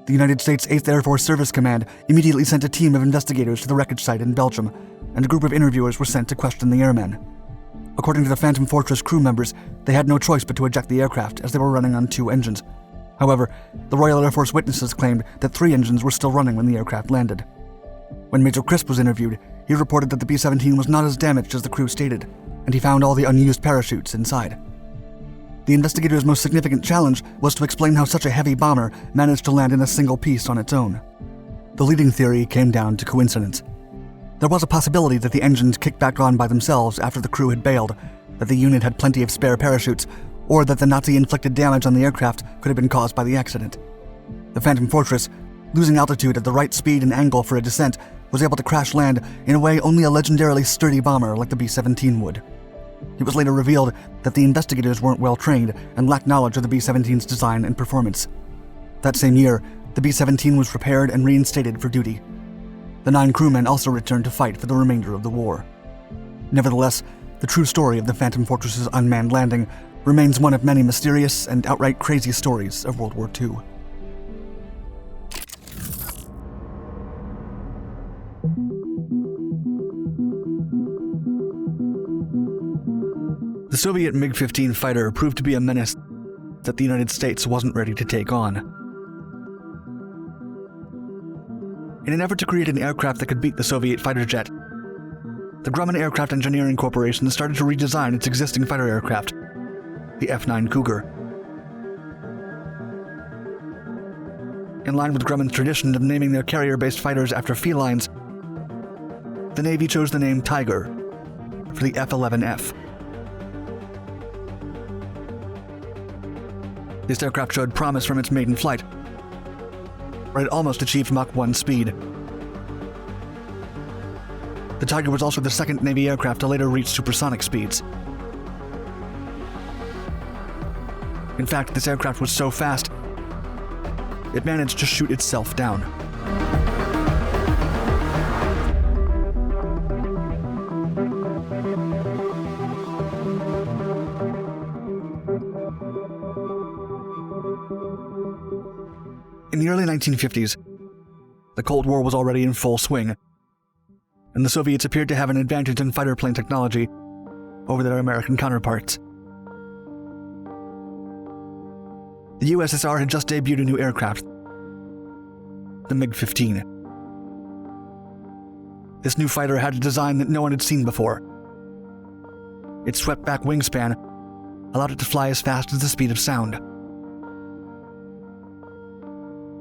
The United States 8th Air Force Service Command immediately sent a team of investigators to the wreckage site in Belgium, and a group of interviewers were sent to question the airmen. According to the Phantom Fortress crew members, they had no choice but to eject the aircraft as they were running on 2 engines. However, the Royal Air Force witnesses claimed that 3 engines were still running when the aircraft landed. When Major Crisp was interviewed, he reported that the B-17 was not as damaged as the crew stated, and he found all the unused parachutes inside. The investigators' most significant challenge was to explain how such a heavy bomber managed to land in a single piece on its own. The leading theory came down to coincidence. There was a possibility that the engines kicked back on by themselves after the crew had bailed, that the unit had plenty of spare parachutes, or that the Nazi-inflicted damage on the aircraft could have been caused by the accident. The Phantom Fortress, losing altitude at the right speed and angle for a descent, was able to crash land in a way only a legendarily sturdy bomber like the B-17 would. It was later revealed that the investigators weren't well trained and lacked knowledge of the B-17's design and performance. That same year, the B-17 was repaired and reinstated for duty. The 9 crewmen also returned to fight for the remainder of the war. Nevertheless, the true story of the Phantom Fortress's unmanned landing remains one of many mysterious and outright crazy stories of World War II. The Soviet MiG-15 fighter proved to be a menace that the United States wasn't ready to take on. In an effort to create an aircraft that could beat the Soviet fighter jet, the Grumman Aircraft Engineering Corporation started to redesign its existing fighter aircraft, the F-9 Cougar. In line with Grumman's tradition of naming their carrier-based fighters after felines, the Navy chose the name Tiger for the F-11F. This aircraft showed promise from its maiden flight, where it almost achieved Mach 1 speed. The Tiger was also the second Navy aircraft to later reach supersonic speeds. In fact, this aircraft was so fast, it managed to shoot itself down. In the early 1950s, the Cold War was already in full swing, and the Soviets appeared to have an advantage in fighter plane technology over their American counterparts. The USSR had just debuted a new aircraft, the MiG-15. This new fighter had a design that no one had seen before. Its swept-back wingspan allowed it to fly as fast as the speed of sound.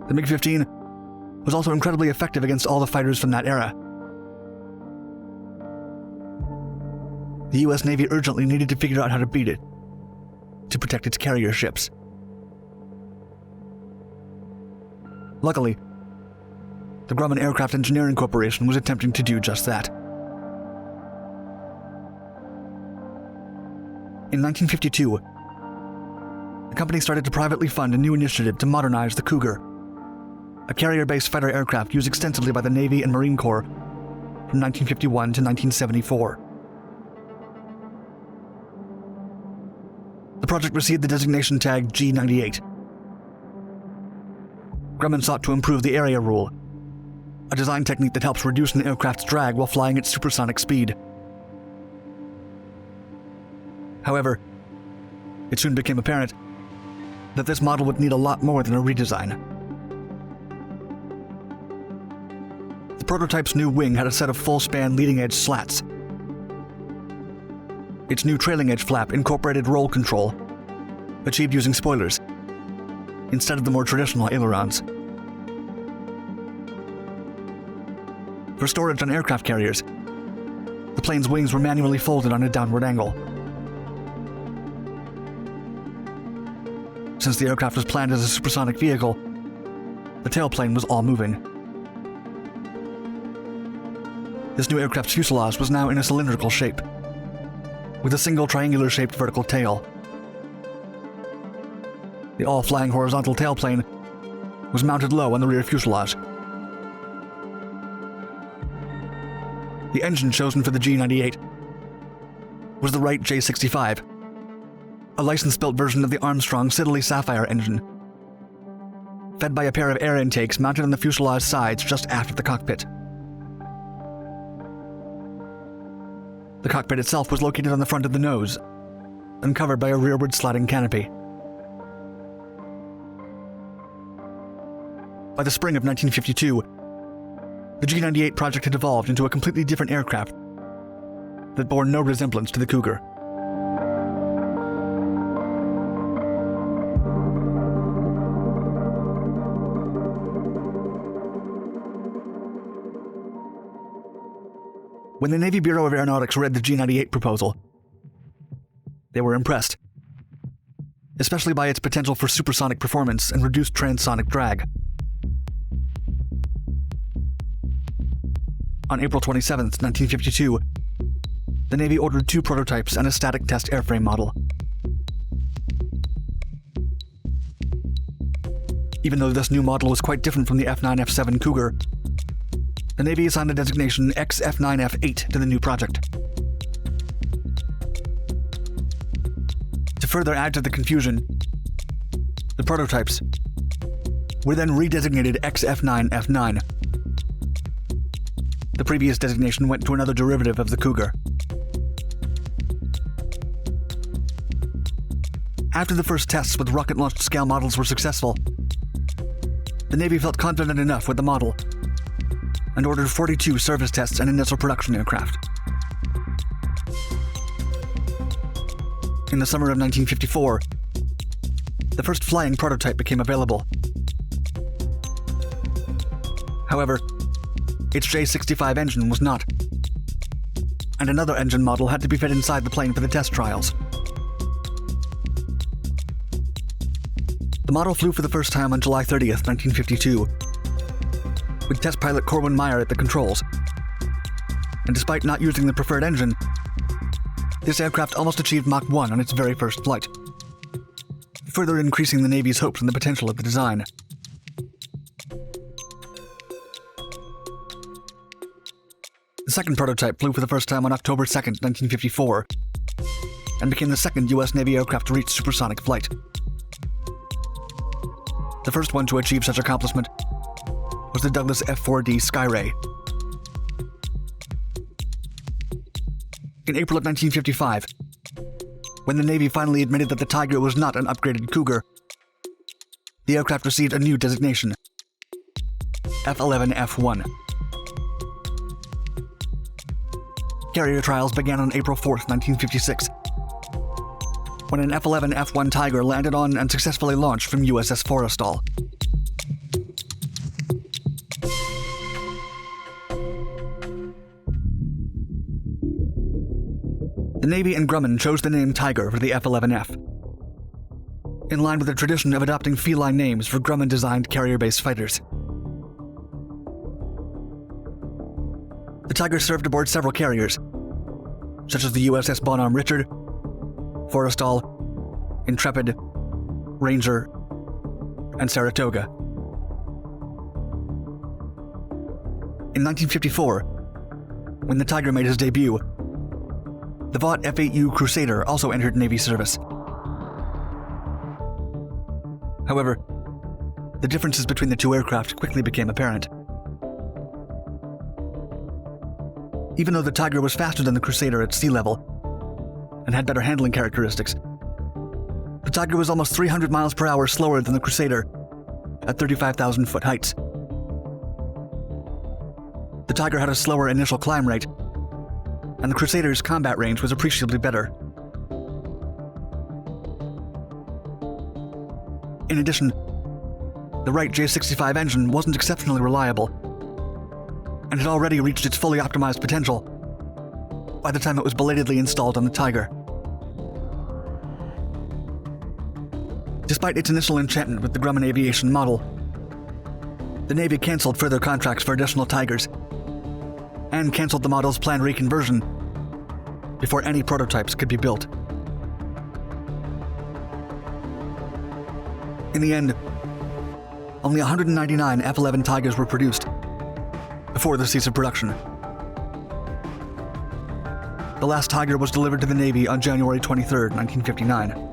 The MiG-15 was also incredibly effective against all the fighters from that era. The US Navy urgently needed to figure out how to beat it, to protect its carrier ships. Luckily, the Grumman Aircraft Engineering Corporation was attempting to do just that. In 1952, the company started to privately fund a new initiative to modernize the Cougar, a carrier-based fighter aircraft used extensively by the Navy and Marine Corps from 1951 to 1974. The project received the designation tag G-98. Grumman sought to improve the area rule, a design technique that helps reduce an aircraft's drag while flying at supersonic speed. However, it soon became apparent that this model would need a lot more than a redesign. The prototype's new wing had a set of full-span leading-edge slats. Its new trailing-edge flap incorporated roll control, achieved using spoilers, instead of the more traditional ailerons. For storage on aircraft carriers, the plane's wings were manually folded on a downward angle. Since the aircraft was planned as a supersonic vehicle, the tailplane was all moving. This new aircraft's fuselage was now in a cylindrical shape, with a single triangular-shaped vertical tail. The all-flying horizontal tailplane was mounted low on the rear fuselage. The engine chosen for the G-98 was the Wright J-65, a license-built version of the Armstrong Siddeley Sapphire engine, fed by a pair of air intakes mounted on the fuselage sides just aft of the cockpit. The cockpit itself was located on the front of the nose and covered by a rearward sliding canopy. By the spring of 1952, the G-98 project had evolved into a completely different aircraft that bore no resemblance to the Cougar. When the Navy Bureau of Aeronautics read the G-98 proposal, they were impressed, especially by its potential for supersonic performance and reduced transonic drag. On April 27, 1952, the Navy ordered 2 prototypes and a static test airframe model. Even though this new model was quite different from the F9F7 Cougar, the Navy assigned the designation XF9F8 to the new project. To further add to the confusion, the prototypes were then redesignated XF9F9. The previous designation went to another derivative of the Cougar. After the first tests with rocket-launched scale models were successful, the Navy felt confident enough with the model and ordered 42 service tests and initial production aircraft. In the summer of 1954, the first flying prototype became available. However, its J-65 engine was not, and another engine model had to be fit inside the plane for the test trials. The model flew for the first time on July 30th, 1952, with test pilot Corwin Meyer at the controls. And despite not using the preferred engine, this aircraft almost achieved Mach 1 on its very first flight, further increasing the Navy's hopes and the potential of the design. The second prototype flew for the first time on October 2nd, 1954, and became the second U.S. Navy aircraft to reach supersonic flight. The first one to achieve such accomplishment was the Douglas F-4D Skyray. In April of 1955, when the Navy finally admitted that the Tiger was not an upgraded Cougar, the aircraft received a new designation, F-11F1. Carrier trials began on April 4th, 1956, when an F-11F1 Tiger landed on and successfully launched from USS Forrestal. The Navy and Grumman chose the name Tiger for the F-11F, in line with the tradition of adopting feline names for Grumman-designed carrier-based fighters. The Tiger served aboard several carriers, such as the USS Bonhomme Richard, Forrestal, Intrepid, Ranger, and Saratoga. In 1954, when the Tiger made his debut, the Vought F-8U Crusader also entered Navy service. However, the differences between the two aircraft quickly became apparent. Even though the Tiger was faster than the Crusader at sea level and had better handling characteristics, the Tiger was almost 300 miles per hour slower than the Crusader at 35,000-foot heights. The Tiger had a slower initial climb rate, and the Crusader's combat range was appreciably better. In addition, the Wright J-65 engine wasn't exceptionally reliable, and had already reached its fully optimized potential by the time it was belatedly installed on the Tiger. Despite its initial enchantment with the Grumman aviation model, the Navy canceled further contracts for additional Tigers, and canceled the model's planned reconversion before any prototypes could be built. In the end, only 199 F-11 Tigers were produced before the cease of production. The last Tiger was delivered to the Navy on January 23, 1959.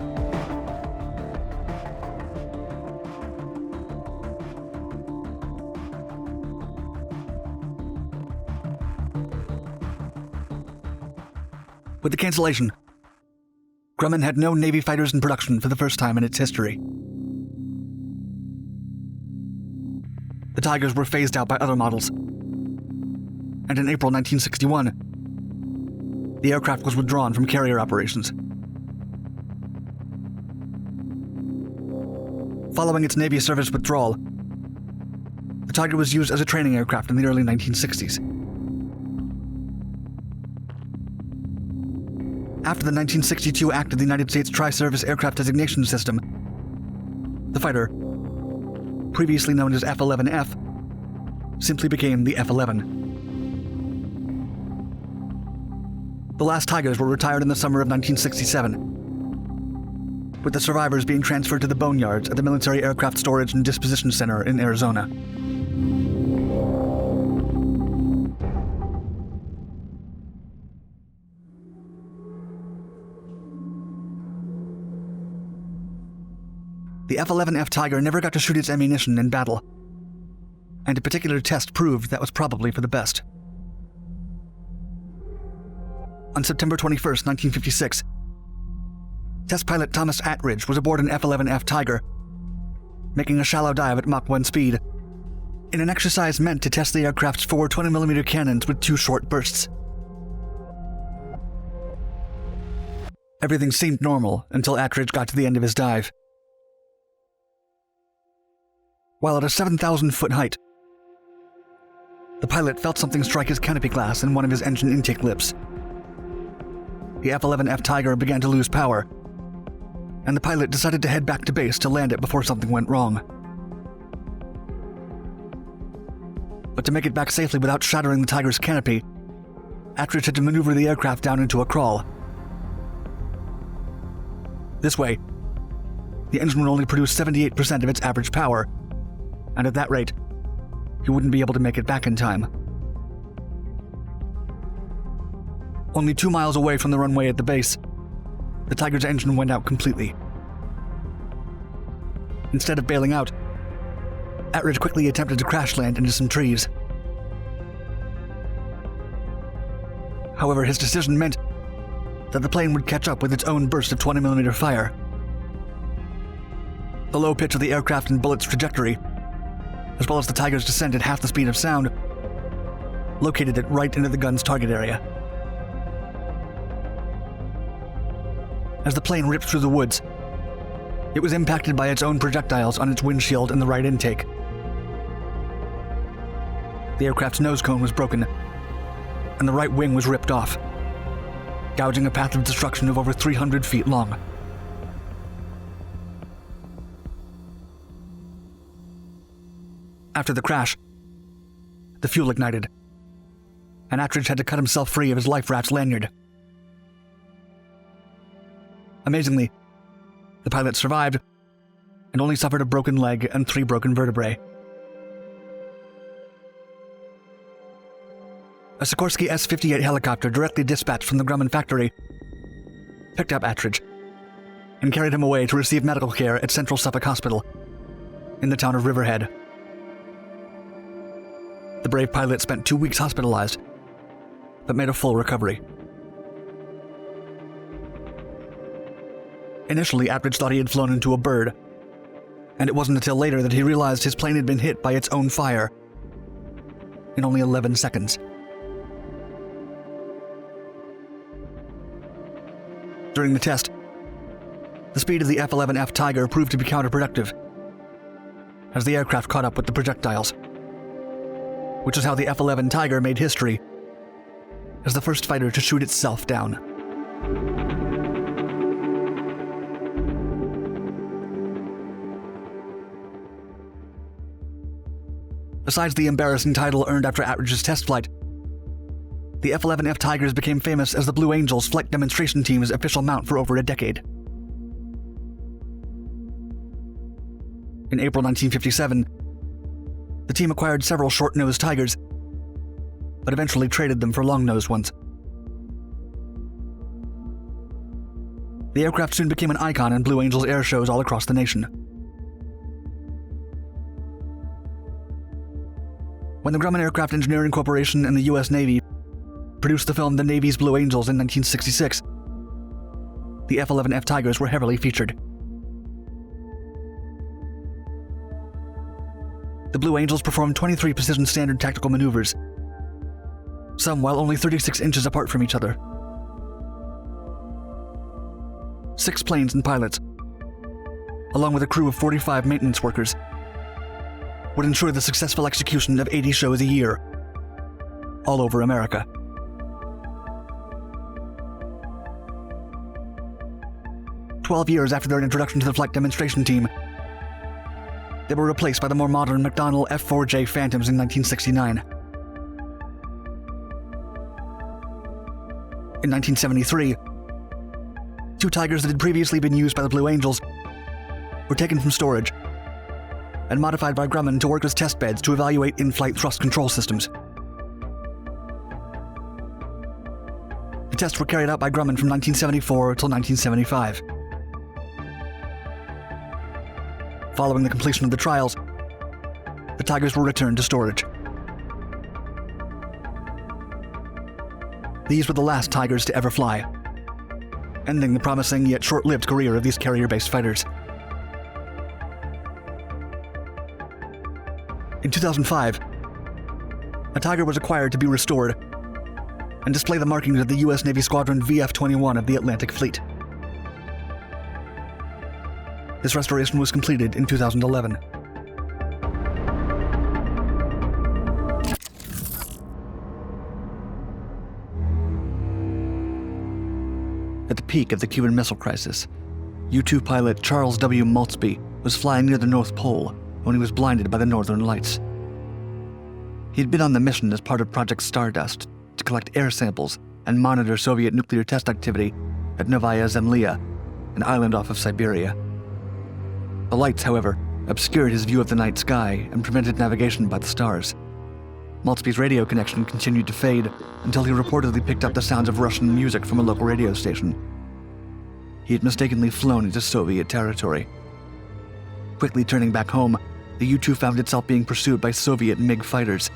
With the cancellation, Grumman had no Navy fighters in production for the first time in its history. The Tigers were phased out by other models, and in April 1961, the aircraft was withdrawn from carrier operations. Following its Navy service withdrawal, the Tiger was used as a training aircraft in the early 1960s. After the 1962 Act of the United States Tri-Service Aircraft Designation System, the fighter, previously known as F-11F, simply became the F-11. The last Tigers were retired in the summer of 1967, with the survivors being transferred to the boneyards at the Military Aircraft Storage and Disposition Center in Arizona. The F-11F Tiger never got to shoot its ammunition in battle, and a particular test proved that was probably for the best. On September 21, 1956, test pilot Thomas Attridge was aboard an F-11F Tiger, making a shallow dive at Mach 1 speed, in an exercise meant to test the aircraft's four 20mm cannons with two short bursts. Everything seemed normal until Attridge got to the end of his dive. While at a 7,000-foot height, the pilot felt something strike his canopy glass in one of his engine intake lips. The F-11F Tiger began to lose power, and the pilot decided to head back to base to land it before something went wrong. But to make it back safely without shattering the Tiger's canopy, Attridge had to maneuver the aircraft down into a crawl. This way, the engine would only produce 78% of its average power, and at that rate, he wouldn't be able to make it back in time. Only 2 miles away from the runway at the base, the Tiger's engine went out completely. Instead of bailing out, Attridge quickly attempted to crash land into some trees. However, his decision meant that the plane would catch up with its own burst of 20mm fire. The low pitch of the aircraft and bullet's trajectory, as well as the Tiger's descent at half the speed of sound, located it right into the gun's target area. As the plane ripped through the woods, it was impacted by its own projectiles on its windshield and the right intake. The aircraft's nose cone was broken, and the right wing was ripped off, gouging a path of destruction of over 300 feet long. After the crash, the fuel ignited, and Attridge had to cut himself free of his life raft's lanyard. Amazingly, the pilot survived and only suffered a broken leg and 3 broken vertebrae. A Sikorsky S-58 helicopter directly dispatched from the Grumman factory picked up Attridge and carried him away to receive medical care at Central Suffolk Hospital in the town of Riverhead. The brave pilot spent 2 weeks hospitalized, but made a full recovery. Initially, Attridge thought he had flown into a bird, and it wasn't until later that he realized his plane had been hit by its own fire in only 11 seconds. During the test, the speed of the F-11F Tiger proved to be counterproductive, as the aircraft caught up with the projectiles, which is how the F-11 Tiger made history as the first fighter to shoot itself down. Besides the embarrassing title earned after Attridge's test flight, the F-11F Tigers became famous as the Blue Angels flight demonstration team's official mount for over a decade. In April 1957, the team acquired several short-nosed Tigers, but eventually traded them for long-nosed ones. The aircraft soon became an icon in Blue Angels air shows all across the nation. When the Grumman Aircraft Engineering Corporation and the U.S. Navy produced the film The Navy's Blue Angels in 1966. The F-11F Tigers were heavily featured. The Blue Angels performed 23 precision standard tactical maneuvers, some while only 36 inches apart from each other. 6 planes and pilots, along with a crew of 45 maintenance workers, would ensure the successful execution of 80 shows a year, all over America. "12 years after their introduction to the flight demonstration team, they were replaced by the more modern McDonnell F-4J Phantoms in 1969. In 1973, 2 Tigers that had previously been used by the Blue Angels were taken from storage and modified by Grumman to work as test beds to evaluate in-flight thrust control systems. The tests were carried out by Grumman from 1974 till 1975. Following the completion of the trials, the Tigers were returned to storage. These were the last Tigers to ever fly, ending the promising yet short-lived career of these carrier-based fighters. In 2005, a Tiger was acquired to be restored and display the markings of the U.S. Navy Squadron VF-21 of the Atlantic Fleet. This restoration was completed in 2011. At the peak of the Cuban Missile Crisis, U-2 pilot Charles W. Maltby was flying near the North Pole when he was blinded by the Northern Lights. He had been on the mission as part of Project Stardust to collect air samples and monitor Soviet nuclear test activity at Novaya Zemlya, an island off of Siberia. The lights, however, obscured his view of the night sky and prevented navigation by the stars. Maltby's radio connection continued to fade until he reportedly picked up the sounds of Russian music from a local radio station. He had mistakenly flown into Soviet territory. Quickly turning back home, the U-2 found itself being pursued by Soviet MiG fighters,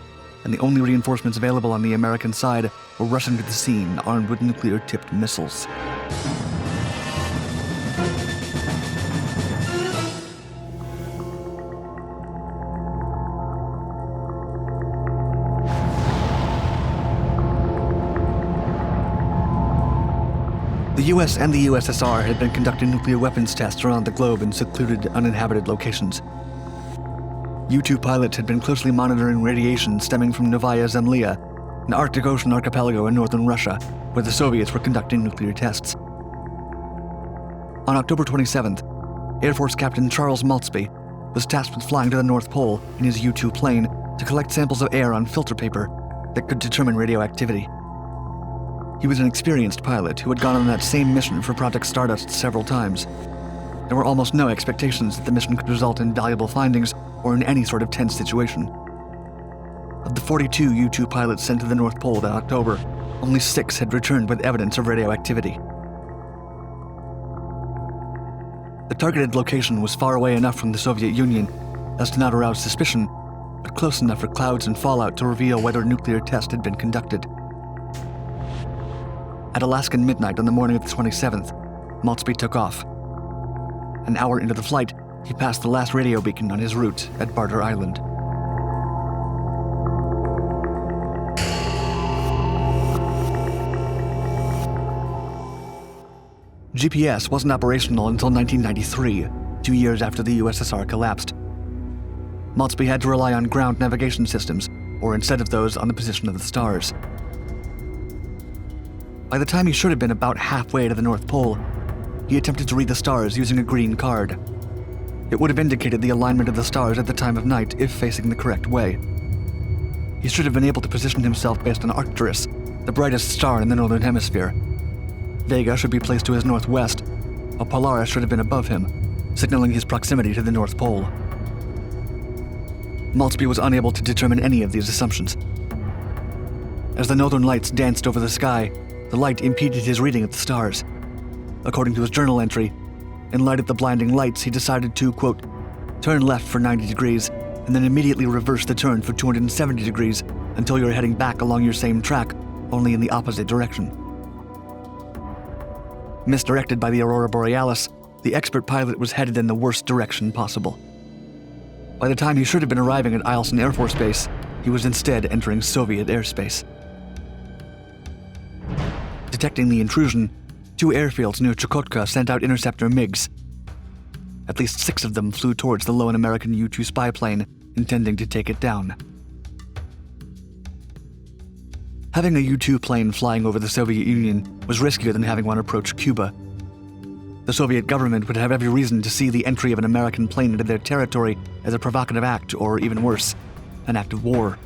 and the only reinforcements available on the American side were rushing to the scene armed with nuclear-tipped missiles. The US and the USSR had been conducting nuclear weapons tests around the globe in secluded, uninhabited locations. U-2 pilots had been closely monitoring radiation stemming from Novaya Zemlya, an Arctic Ocean archipelago in northern Russia, where the Soviets were conducting nuclear tests. On October 27th, Air Force Captain Charles Maltby was tasked with flying to the North Pole in his U-2 plane to collect samples of air on filter paper that could determine radioactivity. He was an experienced pilot who had gone on that same mission for Project Stardust several times. There were almost no expectations that the mission could result in valuable findings or in any sort of tense situation. Of the 42 U-2 pilots sent to the North Pole that October, only 6 had returned with evidence of radioactivity. The targeted location was far away enough from the Soviet Union as to not arouse suspicion, but close enough for clouds and fallout to reveal whether a nuclear test had been conducted. At Alaskan midnight on the morning of the 27th, Maltby took off. An hour into the flight, he passed the last radio beacon on his route at Barter Island. GPS wasn't operational until 1993, 2 years after the USSR collapsed. Maltby had to rely on ground navigation systems, or instead of those, on the position of the stars. By the time he should have been about halfway to the North Pole, he attempted to read the stars using a green card. It would have indicated the alignment of the stars at the time of night if facing the correct way. He should have been able to position himself based on Arcturus, the brightest star in the northern hemisphere. Vega should be placed to his northwest, while Polaris should have been above him, signaling his proximity to the North Pole. Maltby was unable to determine any of these assumptions. As the northern lights danced over the sky, the light impeded his reading of the stars. According to his journal entry, in light of the blinding lights, he decided to, quote, turn left for 90 degrees and then immediately reverse the turn for 270 degrees until you're heading back along your same track only in the opposite direction. Misdirected by the aurora borealis, the expert pilot was headed in the worst direction possible. By the time he should have been arriving at Eielson Air Force Base, he was instead entering Soviet airspace. Detecting the intrusion, 2 airfields near Chukotka sent out interceptor MiGs. At least 6 of them flew towards the lone American U-2 spy plane, intending to take it down. Having a U-2 plane flying over the Soviet Union was riskier than having one approach Cuba. The Soviet government would have every reason to see the entry of an American plane into their territory as a provocative act, or even worse, an act of war.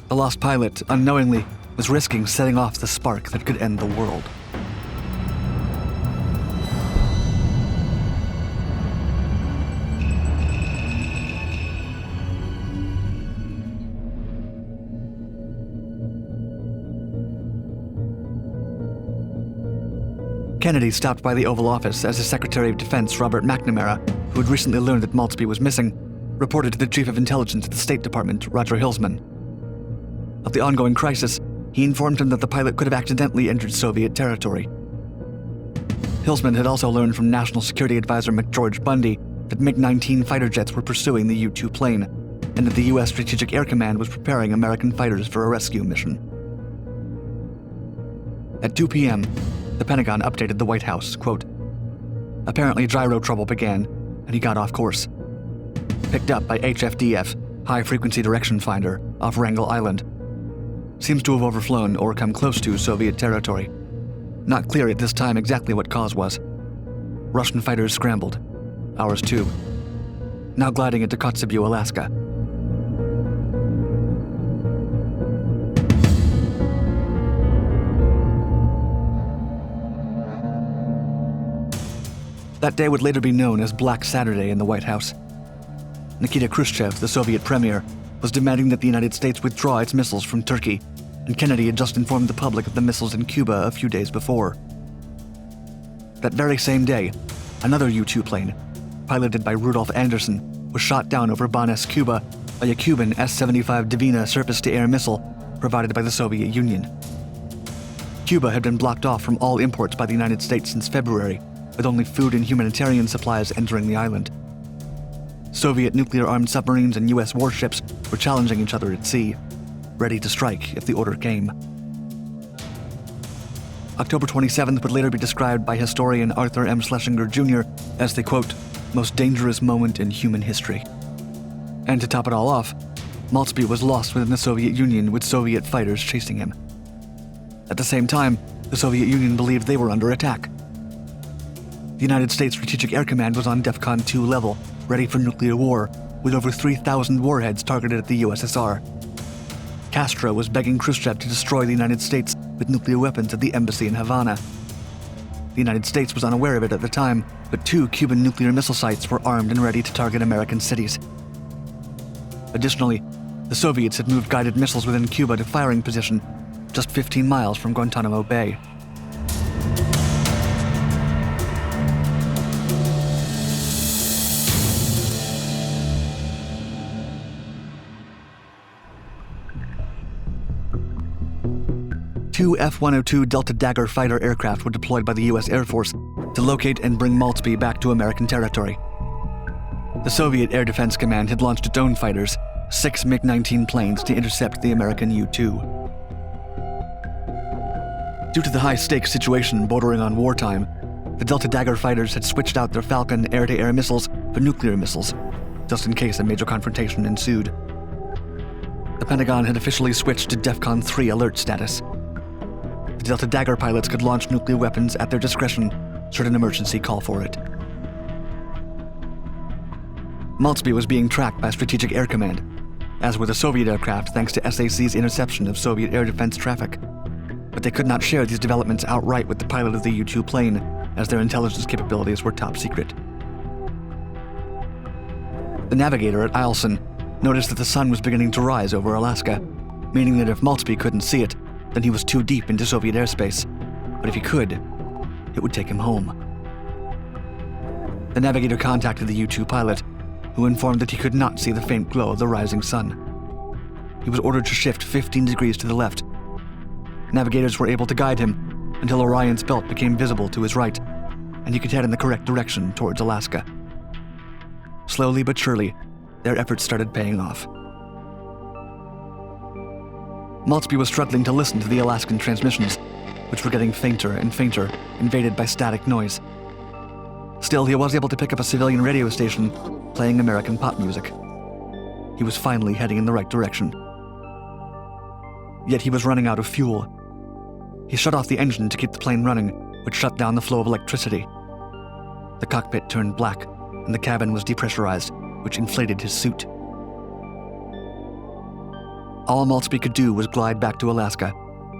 The lost pilot, unknowingly, was risking setting off the spark that could end the world. Kennedy stopped by the Oval Office as his Secretary of Defense, Robert McNamara, who had recently learned that Maltby was missing, reported to the Chief of Intelligence at the State Department, Roger Hilsman. Of the ongoing crisis, he informed him that the pilot could have accidentally entered Soviet territory. Hilsman had also learned from National Security Advisor McGeorge Bundy that MiG-19 fighter jets were pursuing the U-2 plane, and that the U.S. Strategic Air Command was preparing American fighters for a rescue mission. At 2 p.m., the Pentagon updated the White House, quote, "Apparently gyro trouble began, and he got off course. Picked up by HFDF, High Frequency Direction Finder, off Wrangel Island. Seems to have overflown or come close to Soviet territory. Not clear at this time exactly what cause was. Russian fighters scrambled. Ours too. Now gliding into Kotzebue, Alaska." That day would later be known as Black Saturday in the White House. Nikita Khrushchev, the Soviet premier, was demanding that the United States withdraw its missiles from Turkey, and Kennedy had just informed the public of the missiles in Cuba a few days before. That very same day, another U-2 plane, piloted by Rudolf Anderson, was shot down over Banes, Cuba, by a Cuban S-75 Divina surface-to-air missile provided by the Soviet Union. Cuba had been blocked off from all imports by the United States since February, with only food and humanitarian supplies entering the island. Soviet nuclear-armed submarines and U.S. warships were challenging each other at sea, ready to strike if the order came. October 27th would later be described by historian Arthur M. Schlesinger Jr. as the, quote, "most dangerous moment in human history." And to top it all off, Maltby was lost within the Soviet Union with Soviet fighters chasing him. At the same time, the Soviet Union believed they were under attack. The United States Strategic Air Command was on DEFCON 2 level, ready for nuclear war, with over 3,000 warheads targeted at the USSR. Castro was begging Khrushchev to destroy the United States with nuclear weapons at the embassy in Havana. The United States was unaware of it at the time, but 2 Cuban nuclear missile sites were armed and ready to target American cities. Additionally, the Soviets had moved guided missiles within Cuba to firing position, just 15 miles from Guantanamo Bay. Two F-102 Delta Dagger fighter aircraft were deployed by the U.S. Air Force to locate and bring Maltby back to American territory. The Soviet Air Defense Command had launched its own fighters, 6 MiG-19 planes, to intercept the American U-2. Due to the high-stakes situation bordering on wartime, the Delta Dagger fighters had switched out their Falcon air-to-air missiles for nuclear missiles, just in case a major confrontation ensued. The Pentagon had officially switched to DEFCON 3 alert status. The Delta Dagger pilots could launch nuclear weapons at their discretion should an emergency call for it. Maltby was being tracked by Strategic Air Command, as were the Soviet aircraft thanks to SAC's interception of Soviet air defense traffic. But they could not share these developments outright with the pilot of the U-2 plane, as their intelligence capabilities were top secret. The navigator at Eielson noticed that the sun was beginning to rise over Alaska, meaning that if Maltby couldn't see it, then he was too deep into Soviet airspace. But if he could, it would take him home. The navigator contacted the U-2 pilot, who informed that he could not see the faint glow of the rising sun. He was ordered to shift 15 degrees to the left, Navigators were able to guide him until Orion's belt became visible to his right, and he could head in the correct direction towards Alaska. Slowly but surely, their efforts started paying off. Maltby was struggling to listen to the Alaskan transmissions, which were getting fainter and fainter, invaded by static noise. Still, he was able to pick up a civilian radio station playing American pop music. He was finally heading in the right direction. Yet he was running out of fuel. He shut off the engine to keep the plane running, which shut down the flow of electricity. The cockpit turned black, and the cabin was depressurized, which inflated his suit. All Maltby could do was glide back to Alaska,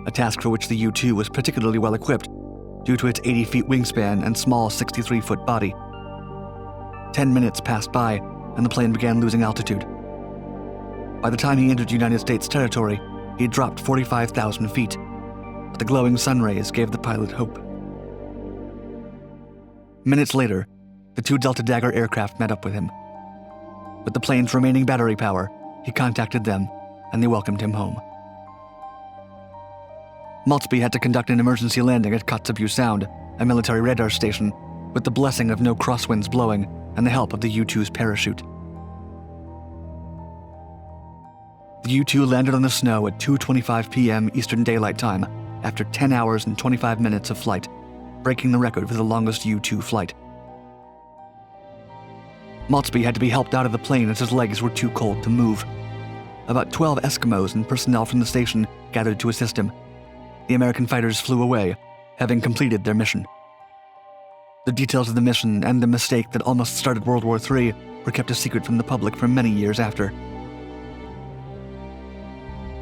a task for which the U-2 was particularly well equipped due to its 80-feet wingspan and small 63-foot body. 10 minutes passed by, and the plane began losing altitude. By the time he entered United States territory, he had dropped 45,000 feet, but the glowing sun rays gave the pilot hope. Minutes later, the 2 Delta Dagger aircraft met up with him. With the plane's remaining battery power, he contacted them, and they welcomed him home. Maltby had to conduct an emergency landing at Kotzebue Sound, a military radar station, with the blessing of no crosswinds blowing and the help of the U-2's parachute. The U-2 landed on the snow at 2:25 p.m. Eastern Daylight Time after 10 hours and 25 minutes of flight, breaking the record for the longest U-2 flight. Maltby had to be helped out of the plane as his legs were too cold to move. About 12 Eskimos and personnel from the station gathered to assist him. The American fighters flew away, having completed their mission. The details of the mission and the mistake that almost started World War III were kept a secret from the public for many years after.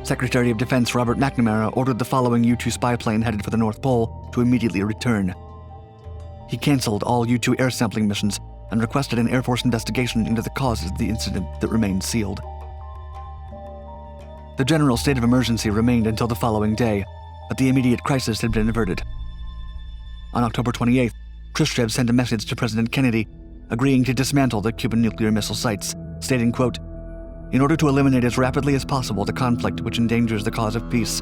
Secretary of Defense Robert McNamara ordered the following U-2 spy plane headed for the North Pole to immediately return. He canceled all U-2 air sampling missions and requested an Air Force investigation into the causes of the incident that remained sealed. The general state of emergency remained until the following day, but the immediate crisis had been averted. On October 28th, Khrushchev sent a message to President Kennedy agreeing to dismantle the Cuban nuclear missile sites, stating, quote, "In order to eliminate as rapidly as possible the conflict which endangers the cause of peace,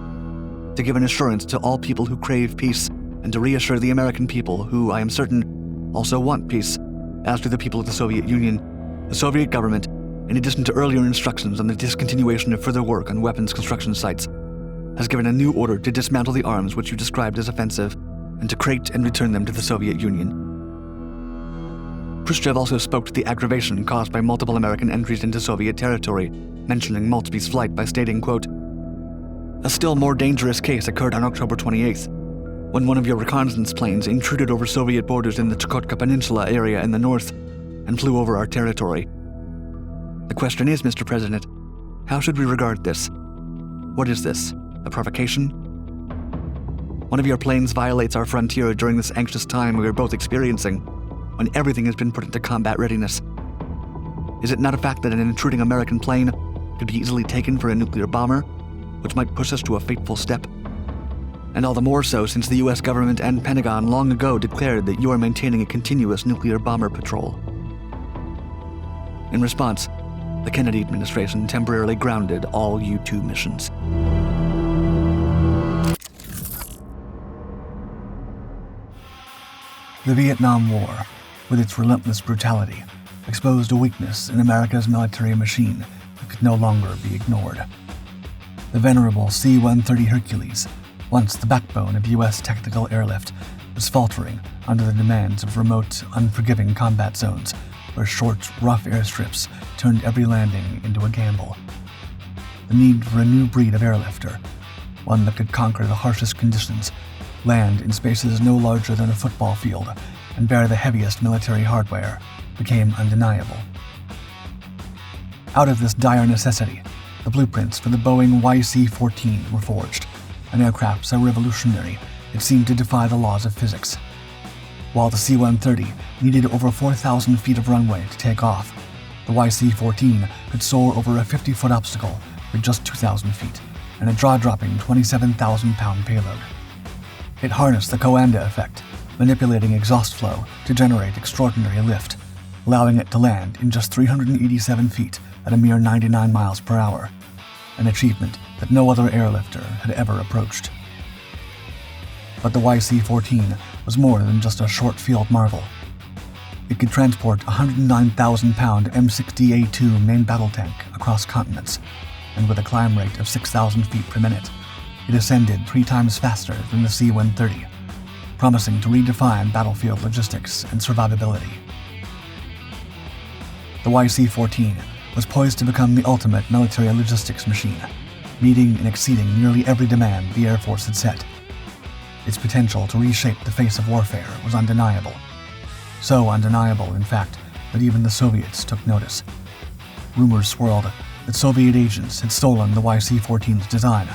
to give an assurance to all people who crave peace, and to reassure the American people who, I am certain, also want peace, as do the people of the Soviet Union, the Soviet government, in addition to earlier instructions on the discontinuation of further work on weapons construction sites, has given a new order to dismantle the arms which you described as offensive and to crate and return them to the Soviet Union." Khrushchev also spoke to the aggravation caused by multiple American entries into Soviet territory, mentioning Maltby's flight by stating, quote, "A still more dangerous case occurred on October 28th, when one of your reconnaissance planes intruded over Soviet borders in the Chukotka Peninsula area in the north and flew over our territory. The question is, Mr. President, how should we regard this? What is this? A provocation? One of your planes violates our frontier during this anxious time we are both experiencing, when everything has been put into combat readiness. Is it not a fact that an intruding American plane could be easily taken for a nuclear bomber, which might push us to a fateful step? And all the more so since the U.S. government and Pentagon long ago declared that you are maintaining a continuous nuclear bomber patrol." In response, the Kennedy administration temporarily grounded all U-2 missions. The Vietnam War, with its relentless brutality, exposed a weakness in America's military machine that could no longer be ignored. The venerable C-130 Hercules, once the backbone of U.S. tactical airlift, was faltering under the demands of remote, unforgiving combat zones where short, rough airstrips turned every landing into a gamble. The need for a new breed of airlifter, one that could conquer the harshest conditions, land in spaces no larger than a football field, and bear the heaviest military hardware, became undeniable. Out of this dire necessity, the blueprints for the Boeing YC-14 were forged, an aircraft so revolutionary it seemed to defy the laws of physics. While the C-130 needed over 4,000 feet of runway to take off, the YC-14 could soar over a 50-foot obstacle with just 2,000 feet and a jaw-dropping 27,000-pound payload. It harnessed the Coanda effect, manipulating exhaust flow to generate extraordinary lift, allowing it to land in just 387 feet at a mere 99 miles per hour, an achievement that no other airlifter had ever approached. But the YC-14 was more than just a short-field marvel. It could transport a 109,000-pound M60A2 main battle tank across continents, and with a climb rate of 6,000 feet per minute, it ascended 3 times faster than the C-130, promising to redefine battlefield logistics and survivability. The YC-14 was poised to become the ultimate military logistics machine, meeting and exceeding nearly every demand the Air Force had set. Its potential to reshape the face of warfare was undeniable. So undeniable, in fact, that even the Soviets took notice. Rumors swirled that Soviet agents had stolen the YC-14's design,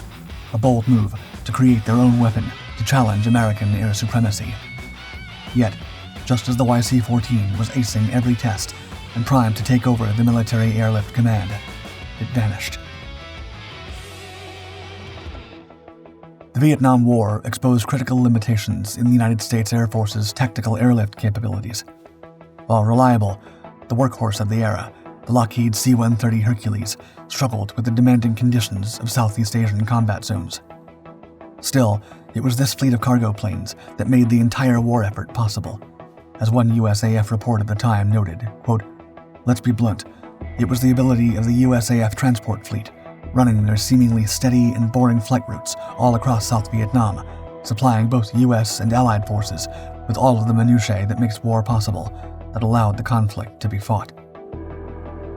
a bold move to create their own weapon to challenge American air supremacy. Yet, just as the YC-14 was acing every test and primed to take over the military airlift command, it vanished. The Vietnam War exposed critical limitations in the United States Air Force's tactical airlift capabilities. While reliable, the workhorse of the era, the Lockheed C-130 Hercules, struggled with the demanding conditions of Southeast Asian combat zones. Still, it was this fleet of cargo planes that made the entire war effort possible. As one USAF report at the time noted, quote, "Let's be blunt, it was the ability of the USAF transport fleet, running their seemingly steady and boring flight routes all across South Vietnam, supplying both U.S. and Allied forces with all of the minutiae that makes war possible, that allowed the conflict to be fought."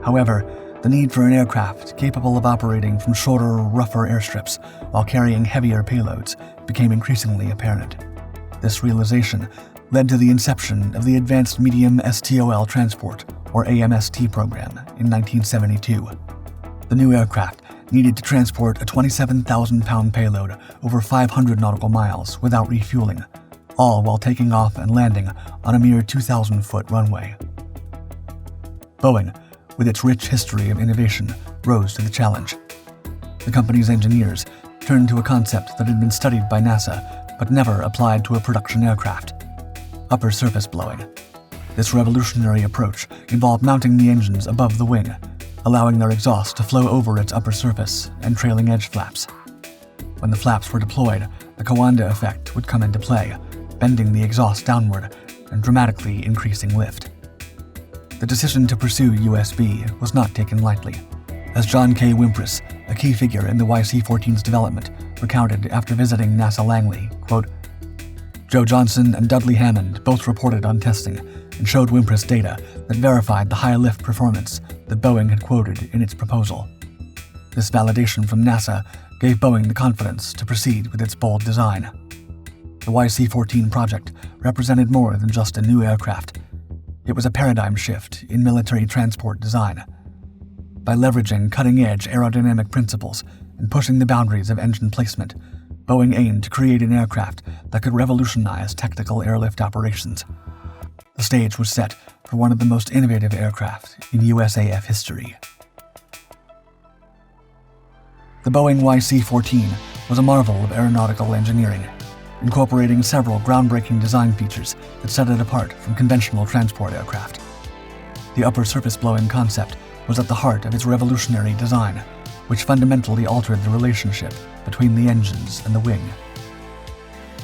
However, the need for an aircraft capable of operating from shorter, rougher airstrips while carrying heavier payloads became increasingly apparent. This realization led to the inception of the Advanced Medium STOL Transport, or AMST program, in 1972. The new aircraft needed to transport a 27,000-pound payload over 500 nautical miles without refueling, all while taking off and landing on a mere 2,000-foot runway. Boeing, with its rich history of innovation, rose to the challenge. The company's engineers turned to a concept that had been studied by NASA but never applied to a production aircraft: upper surface blowing. This revolutionary approach involved mounting the engines above the wing, allowing their exhaust to flow over its upper surface and trailing edge flaps. When the flaps were deployed, the Coanda effect would come into play, bending the exhaust downward and dramatically increasing lift. The decision to pursue USB was not taken lightly, as John K. Wimpress, a key figure in the YC-14's development, recounted after visiting NASA Langley, quote, "Joe Johnson and Dudley Hammond both reported on testing and showed Wimpress data that verified the high lift performance that Boeing had quoted in its proposal. This validation from NASA gave Boeing the confidence to proceed with its bold design. The YC-14 project represented more than just a new aircraft. It was a paradigm shift in military transport design. By leveraging cutting-edge aerodynamic principles and pushing the boundaries of engine placement, Boeing aimed to create an aircraft that could revolutionize tactical airlift operations. The stage was set for one of the most innovative aircraft in USAF history." The Boeing YC-14 was a marvel of aeronautical engineering, incorporating several groundbreaking design features that set it apart from conventional transport aircraft. The upper surface blowing concept was at the heart of its revolutionary design, which fundamentally altered the relationship between the engines and the wing.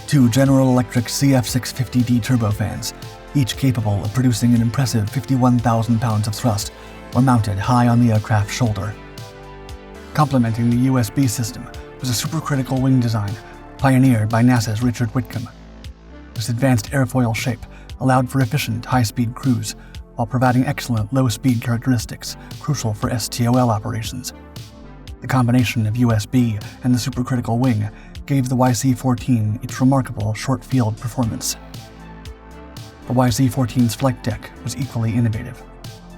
2 General Electric CF650D turbofans, each capable of producing an impressive 51,000 pounds of thrust, were mounted high on the aircraft's shoulder. Complementing the USB system was a supercritical wing design pioneered by NASA's Richard Whitcomb. This advanced airfoil shape allowed for efficient high-speed cruise while providing excellent low-speed characteristics crucial for STOL operations. The combination of USB and the supercritical wing gave the YC-14 its remarkable short-field performance. The YC-14's flight deck was equally innovative.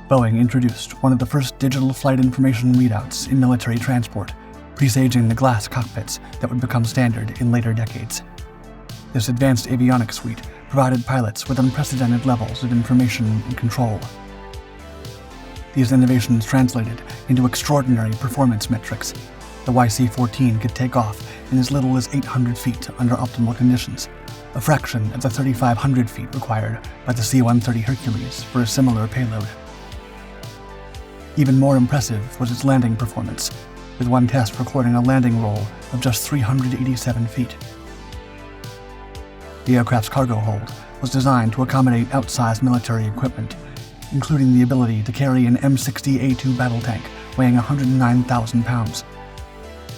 Boeing introduced one of the first digital flight information readouts in military transport, presaging the glass cockpits that would become standard in later decades. This advanced avionics suite provided pilots with unprecedented levels of information and control. These innovations translated into extraordinary performance metrics. The YC-14 could take off in as little as 800 feet under optimal conditions, a fraction of the 3,500 feet required by the C-130 Hercules for a similar payload. Even more impressive was its landing performance, with one test recording a landing roll of just 387 feet. The aircraft's cargo hold was designed to accommodate outsized military equipment, including the ability to carry an M60A2 battle tank weighing 109,000 pounds.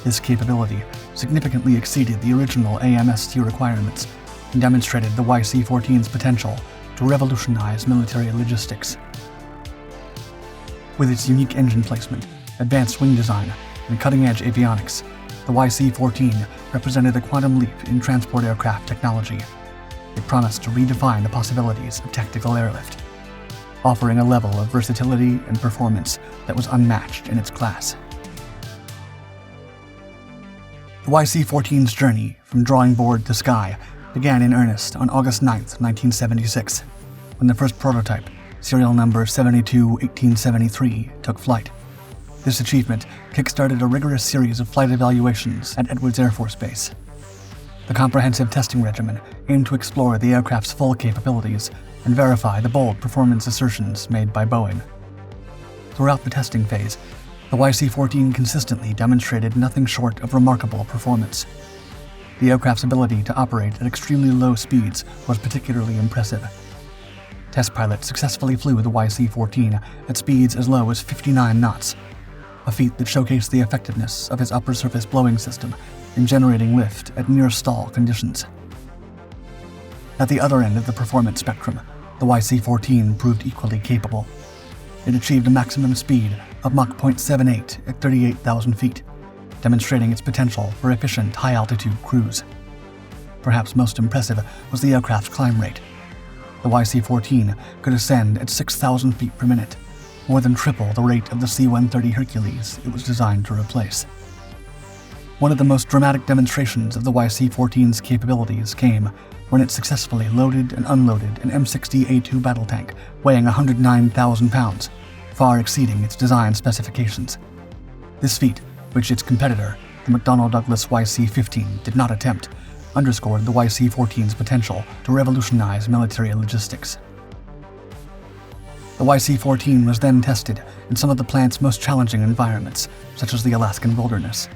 This capability significantly exceeded the original AMST requirements and demonstrated the YC-14's potential to revolutionize military logistics. With its unique engine placement, advanced wing design, and cutting-edge avionics, the YC-14 represented a quantum leap in transport aircraft technology. It promised to redefine the possibilities of tactical airlift, offering a level of versatility and performance that was unmatched in its class. The YC-14's journey from drawing board to sky began in earnest on August 9, 1976, when the first prototype, serial number 72-1873, took flight. This achievement kick-started a rigorous series of flight evaluations at Edwards Air Force Base. The comprehensive testing regimen aimed to explore the aircraft's full capabilities and verify the bold performance assertions made by Boeing. Throughout the testing phase, the YC-14 consistently demonstrated nothing short of remarkable performance. The aircraft's ability to operate at extremely low speeds was particularly impressive. Test pilots successfully flew the YC-14 at speeds as low as 59 knots, a feat that showcased the effectiveness of its upper surface blowing system in generating lift at near-stall conditions. At the other end of the performance spectrum, the YC-14 proved equally capable. It achieved a maximum speed of Mach 0.78 at 38,000 feet, demonstrating its potential for efficient high-altitude cruise. Perhaps most impressive was the aircraft's climb rate. The YC-14 could ascend at 6,000 feet per minute, more than triple the rate of the C-130 Hercules it was designed to replace. One of the most dramatic demonstrations of the YC-14's capabilities came when it successfully loaded and unloaded an M60A2 battle tank weighing 109,000 pounds, far exceeding its design specifications. This feat, which its competitor, the McDonnell Douglas YC-15, did not attempt, underscored the YC-14's potential to revolutionize military logistics. The YC-14 was then tested in some of the plant's most challenging environments, such as the Alaskan wilderness.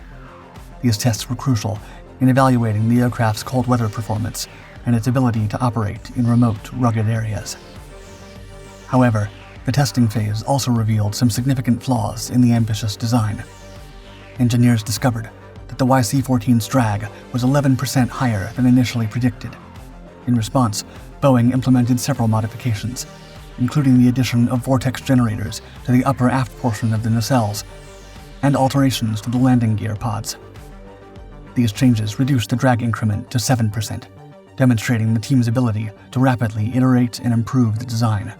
These tests were crucial in evaluating the aircraft's cold weather performance and its ability to operate in remote, rugged areas. However, the testing phase also revealed some significant flaws in the ambitious design. Engineers discovered that the YC-14's drag was 11% higher than initially predicted. In response, Boeing implemented several modifications, including the addition of vortex generators to the upper aft portion of the nacelles and alterations to the landing gear pods. These changes reduced the drag increment to 7%, demonstrating the team's ability to rapidly iterate and improve the design.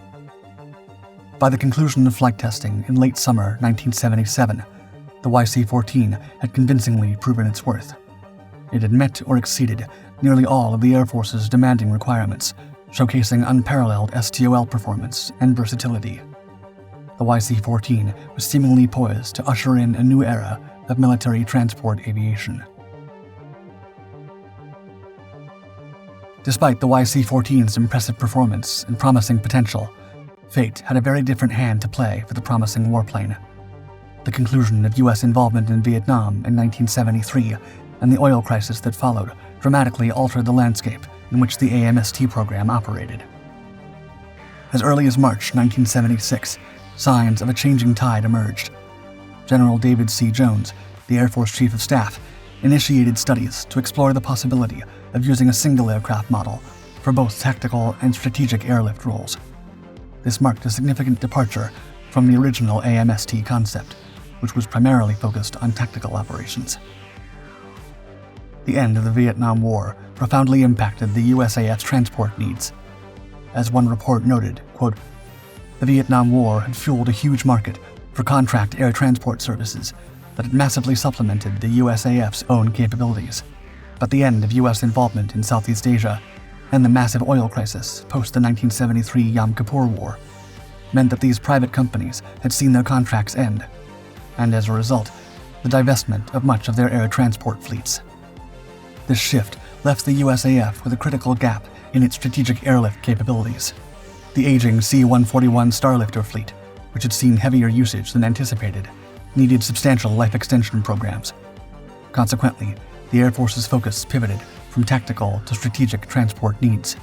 By the conclusion of flight testing in late summer 1977, the YC-14 had convincingly proven its worth. It had met or exceeded nearly all of the Air Force's demanding requirements, showcasing unparalleled STOL performance and versatility. The YC-14 was seemingly poised to usher in a new era of military transport aviation. Despite the YC-14's impressive performance and promising potential, fate had a very different hand to play for the promising warplane. The conclusion of U.S. involvement in Vietnam in 1973 and the oil crisis that followed dramatically altered the landscape in which the AMST program operated. As early as March 1976, signs of a changing tide emerged. General David C. Jones, the Air Force Chief of Staff, initiated studies to explore the possibility of using a single aircraft model for both tactical and strategic airlift roles. This marked a significant departure from the original AMST concept, which was primarily focused on tactical operations. The end of the Vietnam War profoundly impacted the USAF's transport needs. As one report noted, quote, "The Vietnam War had fueled a huge market for contract air transport services that had massively supplemented the USAF's own capabilities. But the end of U.S. involvement in Southeast Asia and the massive oil crisis post the 1973 Yom Kippur War meant that these private companies had seen their contracts end, and as a result, the divestment of much of their air transport fleets. This shift left the USAF with a critical gap in its strategic airlift capabilities. The aging C-141 Starlifter fleet, which had seen heavier usage than anticipated, needed substantial life extension programs. Consequently, the Air Force's focus pivoted from tactical to strategic transport needs.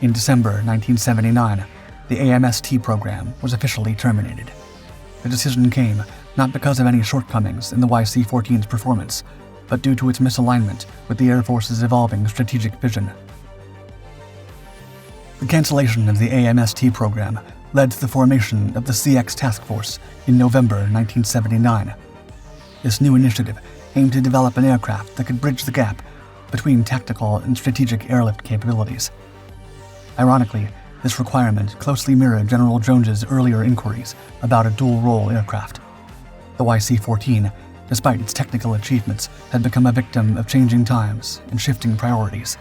In December 1979, the AMST program was officially terminated. The decision came not because of any shortcomings in the YC-14's performance, but due to its misalignment with the Air Force's evolving strategic vision. The cancellation of the AMST program led to the formation of the CX Task Force in November 1979. This new initiative aimed to develop an aircraft that could bridge the gap between tactical and strategic airlift capabilities. Ironically, this requirement closely mirrored General Jones's earlier inquiries about a dual-role aircraft. The YC-14, despite its technical achievements, had become a victim of changing times and shifting priorities.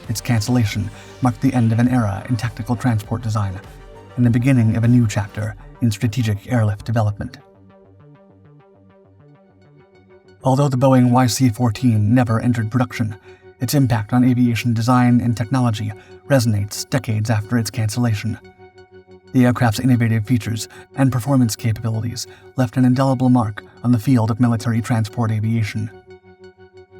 Its cancellation marked the end of an era in tactical transport design and the beginning of a new chapter in strategic airlift development. Although the Boeing YC-14 never entered production, its impact on aviation design and technology resonates decades after its cancellation. The aircraft's innovative features and performance capabilities left an indelible mark on the field of military transport aviation.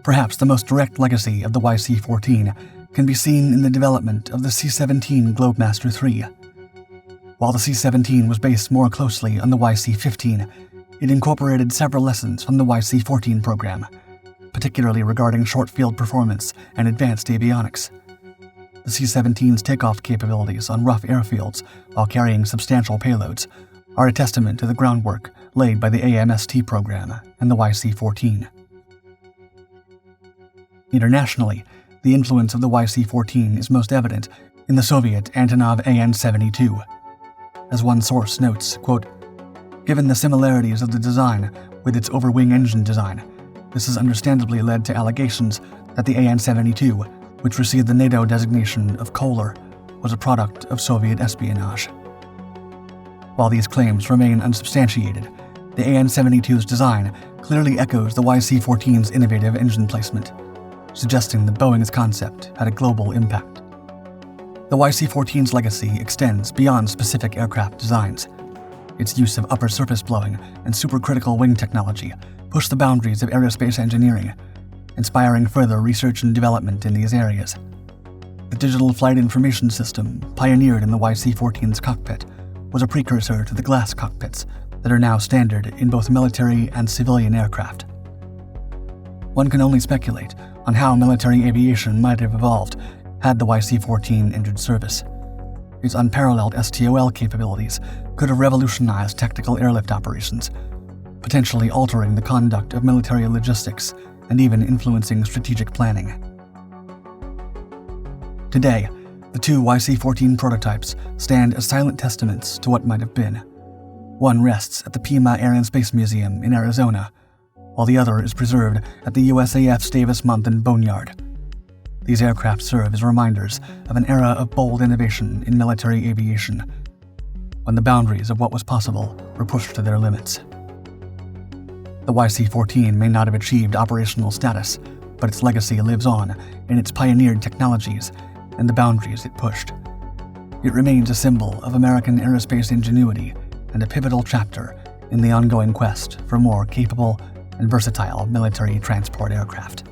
Perhaps the most direct legacy of the YC-14 can be seen in the development of the C-17 Globemaster III. While the C-17 was based more closely on the YC-15, it incorporated several lessons from the YC-14 program, particularly regarding short-field performance and advanced avionics. The C-17's takeoff capabilities on rough airfields while carrying substantial payloads are a testament to the groundwork laid by the AMST program and the YC-14. Internationally, the influence of the YC-14 is most evident in the Soviet Antonov AN-72. As one source notes, quote, "Given the similarities of the design with its overwing engine design, this has understandably led to allegations that the AN-72, which received the NATO designation of Kohler, was a product of Soviet espionage." While these claims remain unsubstantiated, the AN-72's design clearly echoes the YC-14's innovative engine placement, suggesting that Boeing's concept had a global impact. The YC-14's legacy extends beyond specific aircraft designs. Its use of upper surface blowing and supercritical wing technology pushed the boundaries of aerospace engineering, inspiring further research and development in these areas. The digital flight information system, pioneered in the YC-14's cockpit, was a precursor to the glass cockpits that are now standard in both military and civilian aircraft. One can only speculate on how military aviation might have evolved had the YC-14 entered service. Its unparalleled STOL capabilities could have revolutionized tactical airlift operations, potentially altering the conduct of military logistics and even influencing strategic planning. Today, the two YC-14 prototypes stand as silent testaments to what might have been. One rests at the Pima Air and Space Museum in Arizona, while the other is preserved at the USAF's Davis-Monthan Boneyard. These aircraft serve as reminders of an era of bold innovation in military aviation, when the boundaries of what was possible were pushed to their limits. The YC-14 may not have achieved operational status, but its legacy lives on in its pioneered technologies and the boundaries it pushed. It remains a symbol of American aerospace ingenuity and a pivotal chapter in the ongoing quest for more capable and versatile military transport aircraft.